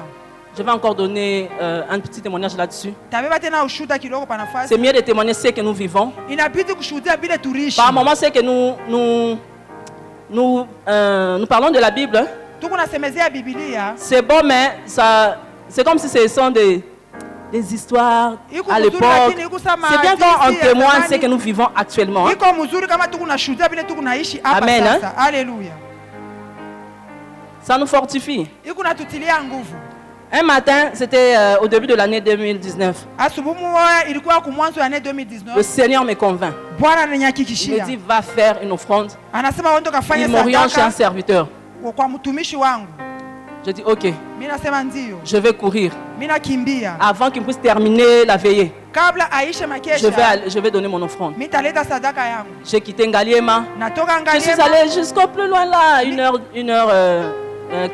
A: Je vais encore donner un petit témoignage là-dessus.
C: Tabeba tena ushuda kidogo pa nafasi.
A: C'est mieux de témoigner ce que nous vivons.
C: Inabidi kushuhudia vile turishi.
A: Par moment, c'est que nous parlons de la Bible.
C: Tukunasemezea Biblia.
A: C'est bon, mais ça, c'est comme si ce sont des histoires à l'époque. C'est bien quand on témoigne ce que nous vivons actuellement. Hein? Amen. Hein?
C: Alléluia.
A: Ça nous fortifie. Un matin, c'était au début de l'année 2019. Le Seigneur me convainc. Il me dit, va faire une offrande. Il m'oriente chez un serviteur. Je dis, ok, je vais courir. Avant qu'il puisse terminer la veillée, je vais donner mon offrande. J'ai quitté Ngaliema. Je suis allé jusqu'au plus loin là,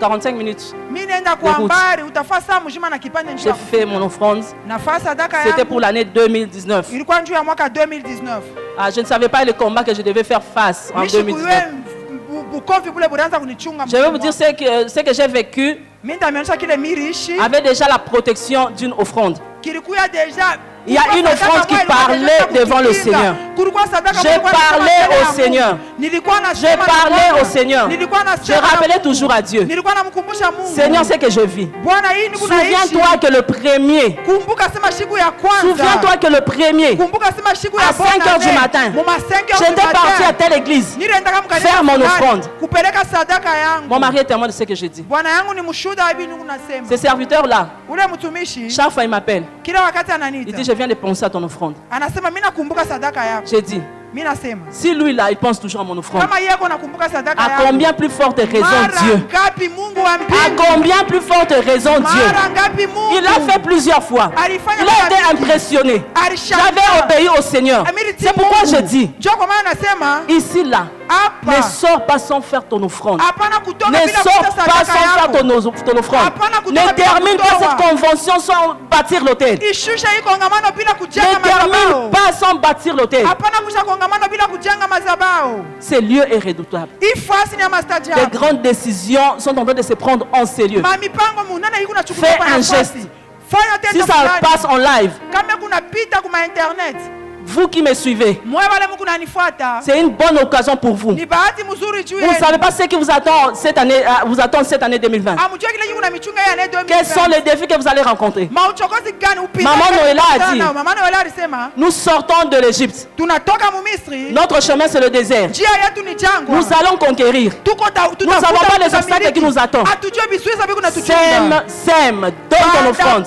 A: 45 minutes de route. J'ai fait mon offrande. C'était pour l'année 2019. Je ne savais pas le combat que je devais faire face en 2019. Je vais vous dire ce que j'ai vécu avait déjà la protection d'une offrande. Il y a une offrande qui parlait devant le Seigneur. J'ai parlé au Seigneur. J'ai parlé au Seigneur. Je rappelais toujours à Dieu. Seigneur, c'est que je vis. Souviens-toi que le premier. Souviens-toi que le premier. À 5 h du matin. J'étais parti à telle église. Faire mon offrande. Mon mari est témoin de ce que je dis. Ce serviteur-là, chaque fois il m'appelle. Il dit, je viens de penser à ton offrande. J'ai dit, si lui là, il pense toujours à mon offrande, à combien plus forte raison Dieu? À combien plus forte raison Dieu? Il l'a fait plusieurs fois. Il a été impressionné. J'avais obéi au Seigneur. C'est pourquoi je dis, ici là, ne sors pas sans faire ton offrande. Ne sors pas sans faire ton offrande. Ne termine pas cette convention sans bâtir l'autel. Ne termine pas sans bâtir l'autel. Ce lieu est redoutable. Les grandes décisions sont en train de se prendre en ces lieux. Fais un geste. Si ça passe en live, vous qui me suivez, c'est une bonne occasion pour vous. Vous ne savez pas ce qui vous attend cette année 2020. Quels sont les défis que vous allez rencontrer? Maman Noëlla a dit, nous sortons de l'Égypte. Notre chemin c'est le désert. Nous allons conquérir. Nous ne savons pas les obstacles qui nous attendent. Sème, donne ton offrande.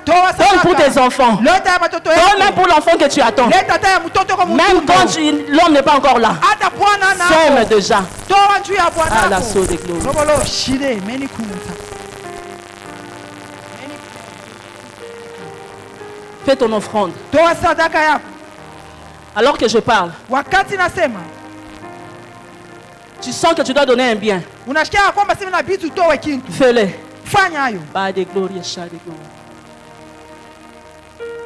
A: Donne pour tes enfants. Donne même pour l'enfant que tu attends. Même quand l'homme n'est pas encore là. Sème déjà. À l'assaut des gloires. Fais ton offrande. Alors que je parle, tu sens que tu dois donner un bien. Fais-le. Pas de gloire, chat de gloire.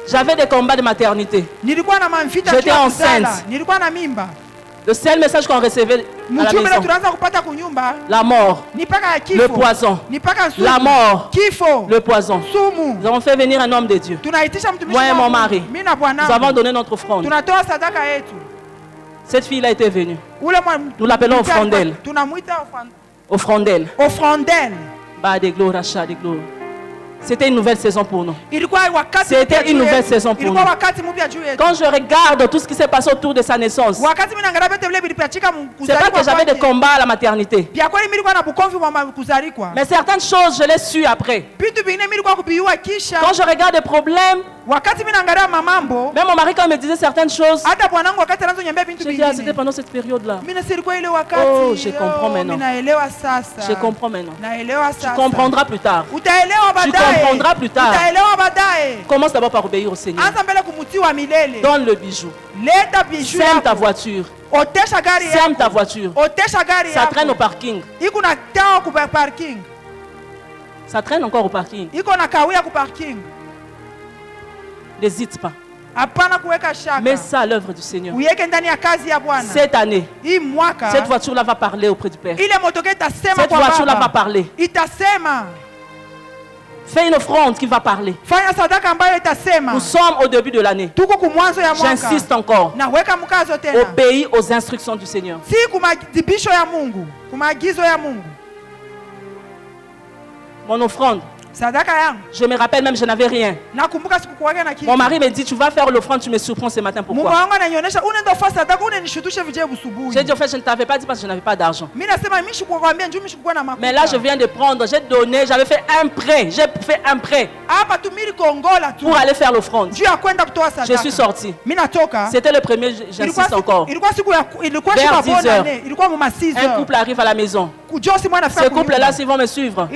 A: J'avais des combats de maternité. J'étais enceinte. Le seul message qu'on recevait à la maison, la mort, le poison, la mort, le poison. Nous avons fait venir un homme de Dieu. Moi et mon mari, nous avons donné notre offrande. Cette fille-là était venue. Nous l'appelons offrandelle. Offrandelle. Bah de gloire, achat de gloire. C'était une nouvelle saison pour nous. C'était une nouvelle saison pour nous. Quand je regarde tout ce qui s'est passé autour de sa naissance, c'est pas que j'avais des combats à la maternité. Mais certaines choses, je les su après. Quand je regarde des problèmes, même mon mari quand il me disait certaines choses, je dis, c'était pendant cette période-là. Oh, je comprends maintenant. Je comprends maintenant. Tu comprendras plus tard. Tu comprendras plus tard. Commence d'abord par obéir au Seigneur. Donne le bijou. Sème ta voiture. Sème ta voiture. Ça traîne au parking. Ça traîne encore au parking. N'hésite pas. Mets ça à l'œuvre du Seigneur.
C: Uweke ndani ya kazi ya Bwana.
A: Cette année,
C: Hii mwaka,
A: cette voiture-là va parler auprès du Père.
C: ile motoka itasema
A: Cette
C: kwa
A: voiture-là
C: Baba.
A: va parler.
C: Itasema.
A: Fais une offrande qui va parler.
C: Fanya sadaka ambayo itasema.
A: Nous sommes au début de l'année.
C: Tuko kumwanzo ya mwaka.
A: J'insiste encore.
C: Naweka mkazo tena.
A: Obéis aux instructions du Seigneur.
C: Si kumadhibisho ya Mungu, kumaagizo ya Mungu.
A: Mon offrande,
C: Sadaka yangu.
A: je me rappelle même, je n'avais rien.
C: Nakumbuka sikukuwaga na kitu.
A: Mon mari me dit, tu vas faire l'offrande, tu me surprends ce matin.
C: Mungu
A: Pourquoi?
C: wangu ananionyesha unaenda kufanya sadaka, unanishutusha vije busubuhi.
A: J'ai dit, en fait, je ne t'avais pas dit parce que je n'avais pas d'argent.
C: Mimi nasema mimi sikukwambia njoo mimi sikuwa na makuta.
A: Mais là, je viens de prendre, j'ai donné, j'avais fait un prêt. J'ai fait un prêt
C: Hapa tu mimi kongola tu.
A: pour aller faire l'offrande.
C: Juu ya kwenda kutoa sadaka.
A: Je suis sorti.
C: Mimi natoka.
A: C'était le premier, j'insiste encore.
C: Ilikuwa siku ya
A: Vers
C: siku
A: 10
C: bonne
A: heures.
C: année. Ilikuwa mama 6
A: Un
C: heures.
A: couple arrive à la maison.
C: Kujosi mwana
A: Ces couples-là, s'ils vont me suivre,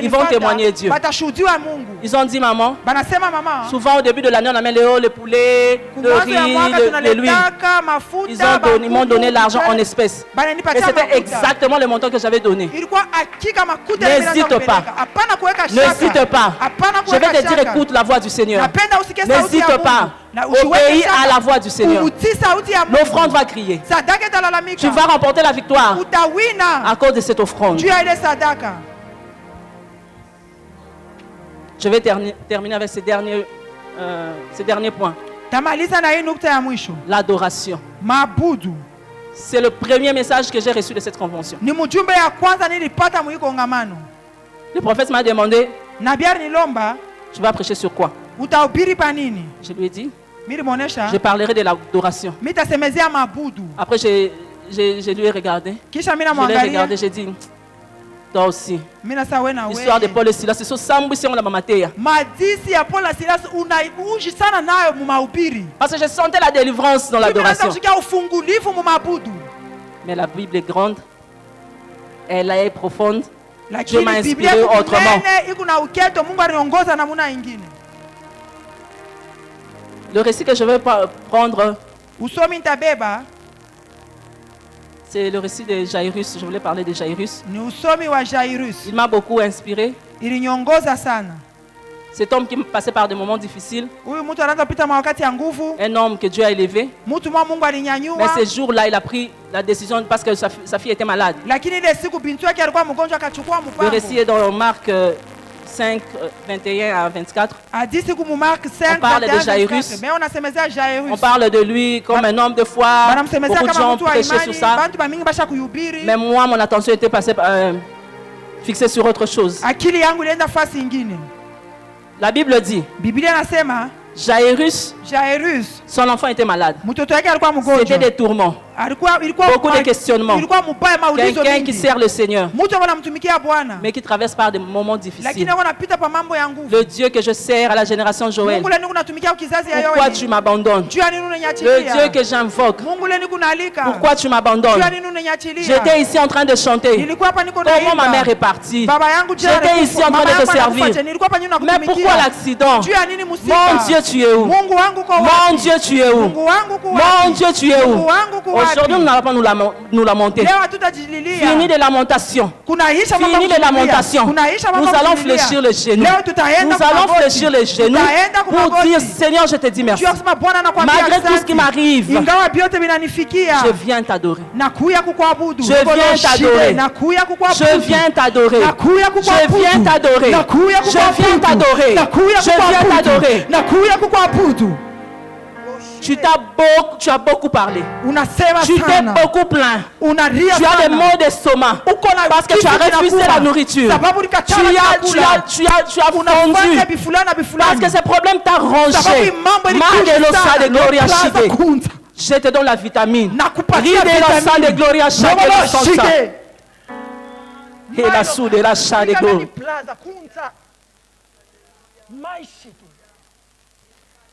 A: ils vont témoigner Dieu.
C: Batashuhudiwa Mungu.
A: Ils ont dit, maman,
C: Banasema mama.
A: souvent au début de l'année, on amène les poulets, le riz, l'huile. Ils m'ont donné l'argent en espèces. Et c'était exactement le montant que j'avais donné. N'hésite pas. N'hésite pas. Je vais te dire, écoute la voix du Seigneur. N'hésite pas. Obéis à la voix du Seigneur. L'offrande va crier. Tu vas remporter la victoire à cause de cette offrande. Je vais terminer avec ces derniers points. L'adoration. C'est le premier message que j'ai reçu de cette convention. Le prophète m'a demandé, tu vas prêcher sur quoi? Je lui ai dit, je parlerai de l'adoration. Après, je lui ai regardé. Je l'ai regardé, j'ai dit, toi aussi. L'histoire de Paul et Silas, c'est sur Sambu si on l'a mamaté. Parce que je sentais la délivrance dans l'adoration. Mais la Bible est grande, elle est profonde. Dieu m'a inspiré autrement. Le récit que je vais prendre, c'est le récit de Jairus. Je voulais parler de Jairus. Il m'a beaucoup inspiré. Cet homme qui passait par des moments difficiles. Un homme que Dieu a élevé. Mais ce jour-là, il a pris la décision parce que sa fille était malade. Le récit est dans Marc 5, 21 à 24. On parle de Jairus. On parle de lui comme un homme de foi. Beaucoup de gens ont prêché sur ça. Mais moi, mon attention était fixée sur autre chose. La Bible dit, Jairus, son enfant était malade. C'était des tourments. Beaucoup de questionnements. Quelqu'un qui sert le Seigneur, mais qui traverse par des moments difficiles. Le Dieu que je sers à la génération Joël, pourquoi tu m'abandonnes? Le Dieu que j'invoque, pourquoi tu m'abandonnes? J'étais ici en train de chanter. Comment ma mère est partie? J'étais ici en train de te servir. Mais pourquoi l'accident? Mon Dieu, tu es où? Mon Dieu, tu es où? Mon Dieu, tu es où? Aujourd'hui, nous n'allons pas nous lamenter. Fini de lamentation. Fini de lamentation. Nous allons fléchir les genoux. Nous allons fléchir les genoux pour dire, Seigneur, je te dis merci. Malgré tout ce qui m'arrive, je viens t'adorer. Je viens t'adorer. Je viens t'adorer. Je viens t'adorer. Je viens t'adorer. Je viens t'adorer. Tu as beaucoup parlé. Tu t'es beaucoup plaint. Tu as des maux d'estomac parce que tu as refusé la nourriture. Tu as fondu parce que ce problème t'a rongé. Je te donne la vitamine. De gloria et la soude de la chair de gloire.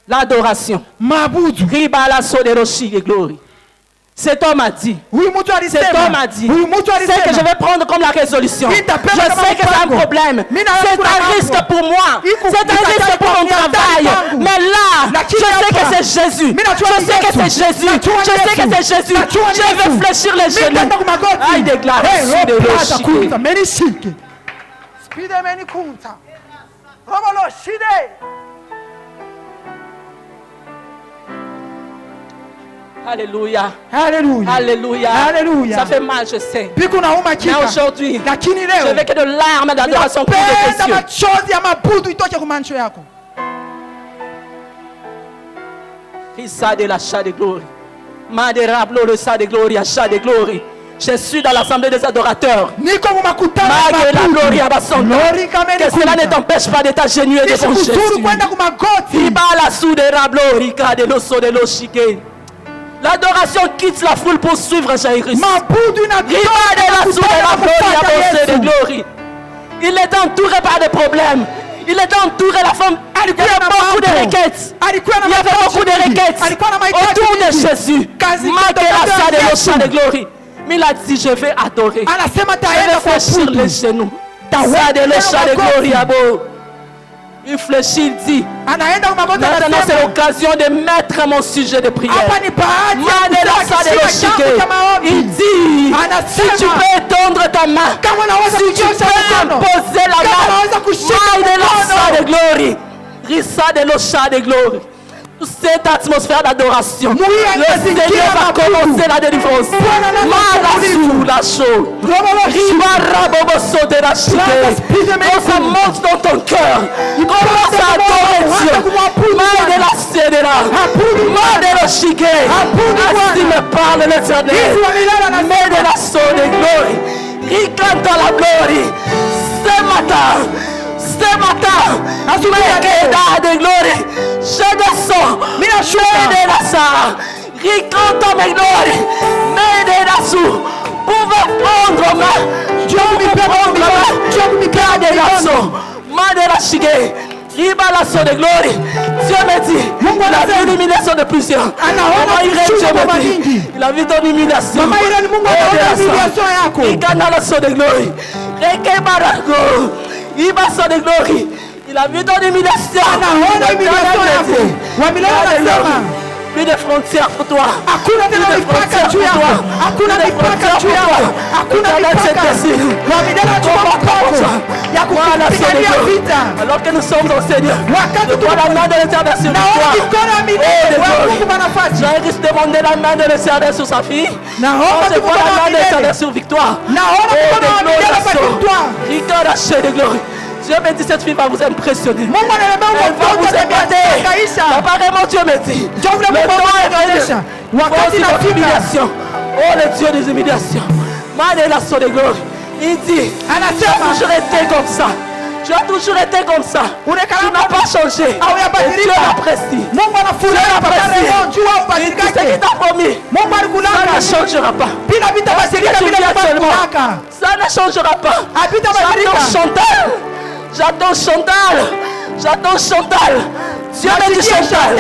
A: L'adoration. Cet homme a dit, c'est que je vais prendre comme la résolution. Je sais que c'est un problème. C'est un risque pour moi. C'est un risque pour mon travail. Mais là, je sais que c'est Jésus. Je sais que c'est Jésus. Je sais que c'est Jésus. Je vais fléchir les genoux. Aïe de glace. Alléluia.
C: Alléluia.
A: Alléluia.
C: Alléluia.
A: Ça fait mal, je sais.
C: Mais
A: aujourd'hui, je veux que de larmes d'adoration coulent de tes yeux. Risa de la chat de gloire. Maderablo le sa de gloire, chat de gloire. Je suis dans l'assemblée des adorateurs. Que cela ne t'empêche pas de t'agenouiller devant Jésus. L'adoration quitte la foule pour suivre Jairus. Il est entouré par des problèmes. Il est entouré, la femme. Il y avait beaucoup de requêtes. Il y avait beaucoup de requêtes autour de Jésus. Mais il a dit, je vais adorer. Je vais fléchir les genoux. Il fléchit, il dit, maintenant c'est l'occasion de mettre mon sujet de prière. Il dit, si tu peux étendre ta main, si tu peux poser la main, de gloire, Rissa de l'Ocha de gloire. Cette atmosphère d'adoration, le Seigneur va commencer la délivrance. La chose. Quand ça monte dans ton cœur, commence à adorer Dieu. Mal de la Cédera, mal de la chiquet. Ainsi me parle l'Éternel. Mais de la soeur de gloire, ricante la gloire. Ce matin, tu m'as de gloire. Je descends, je de la sa, ricante mes gloire, mais de la sou, pouvez prendre ma, Dieu me prendre ma, Dieu me garde la son, ma de la chigue, riba la son de gloire. Dieu me dit, il a vu l'humiliation de plusieurs. Il a vu ton humiliation. Il gagne la son de gloire. Il va son de gloire. Il a vu ton humiliation. Plus de frontières pour toi. Plus de frontières pour toi. Alors que nous sommes au Seigneur, je vois la main de l'Éternel sur Victoire. Jairus demandait la main de l'Éternel sur sa fille. Je vois la main de l'Éternel sur Victoire. Dieu me dit, cette fille va vous impressionner. Elle va vous épater. Apparemment, Dieu me dit, le temps est venu. Voici l'humiliation. Oh, le Dieu des humiliations. Manélation de gloire. Il dit, tu as toujours été comme ça. Tu as toujours été comme ça. Tu n'as pas changé. Et Dieu l'apprécie. Dieu l'apprécie. Il dit, ce qu'il t'a promis, ça ne changera pas. Ce que tu dis actuellement, ça ne changera pas. J'attends Chantal. J'attends Chantal. Dieu me dit Chantal.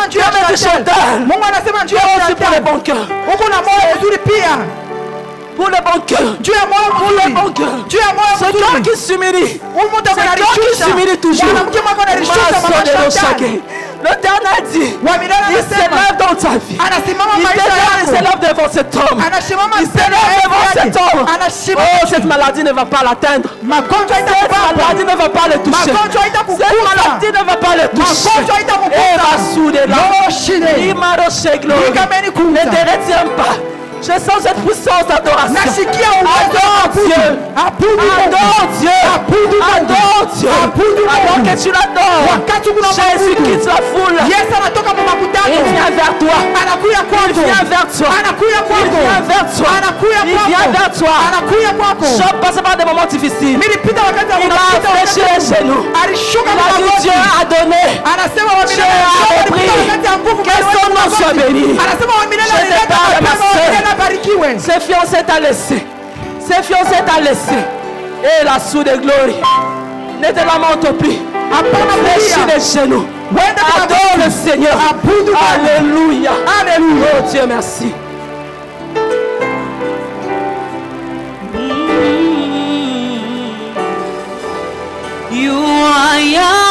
A: Dieu me dit Chantal. Dieu aussi pour les bons cœurs. Pour le bon cœur. Dieu est mort pour le bon cœur. Dieu est mort pour le cœur qui s'humilie. C'est toi qui s'humilie toujours. L'Éternel dit, il s'élève dans ta vie. Il s'élève devant cet homme. Il s'élève devant cet homme. Oh, cette maladie ne va pas l'atteindre. Cette maladie ne va pas le toucher. Cette maladie ne va pas le toucher. Et va souder là. Il m'a roché gloire. Ne te retiens pas. Je sens cette puissance d'adoration. Adore Dieu. Adore Dieu. Adore Dieu. Alors que tu l'adores, Jésus quitte la foule. Il vient vers toi. Il vient vers toi. Il vient vers toi. Il vient vers toi. Job passe par des moments difficiles. Il a fléchi les genoux. Il a dit, Dieu a donné. Dieu a repris. Que son nom soit béni. Je te parle, ma soeur. Ses fiancés t'a laissé. Ses fiancés t'a laissé. Et la soude de gloire. Ne te lamente plus. Fléchis les genoux. Adore le Seigneur. Alléluia. Alléluia. Oh Dieu, merci.
D: You are young.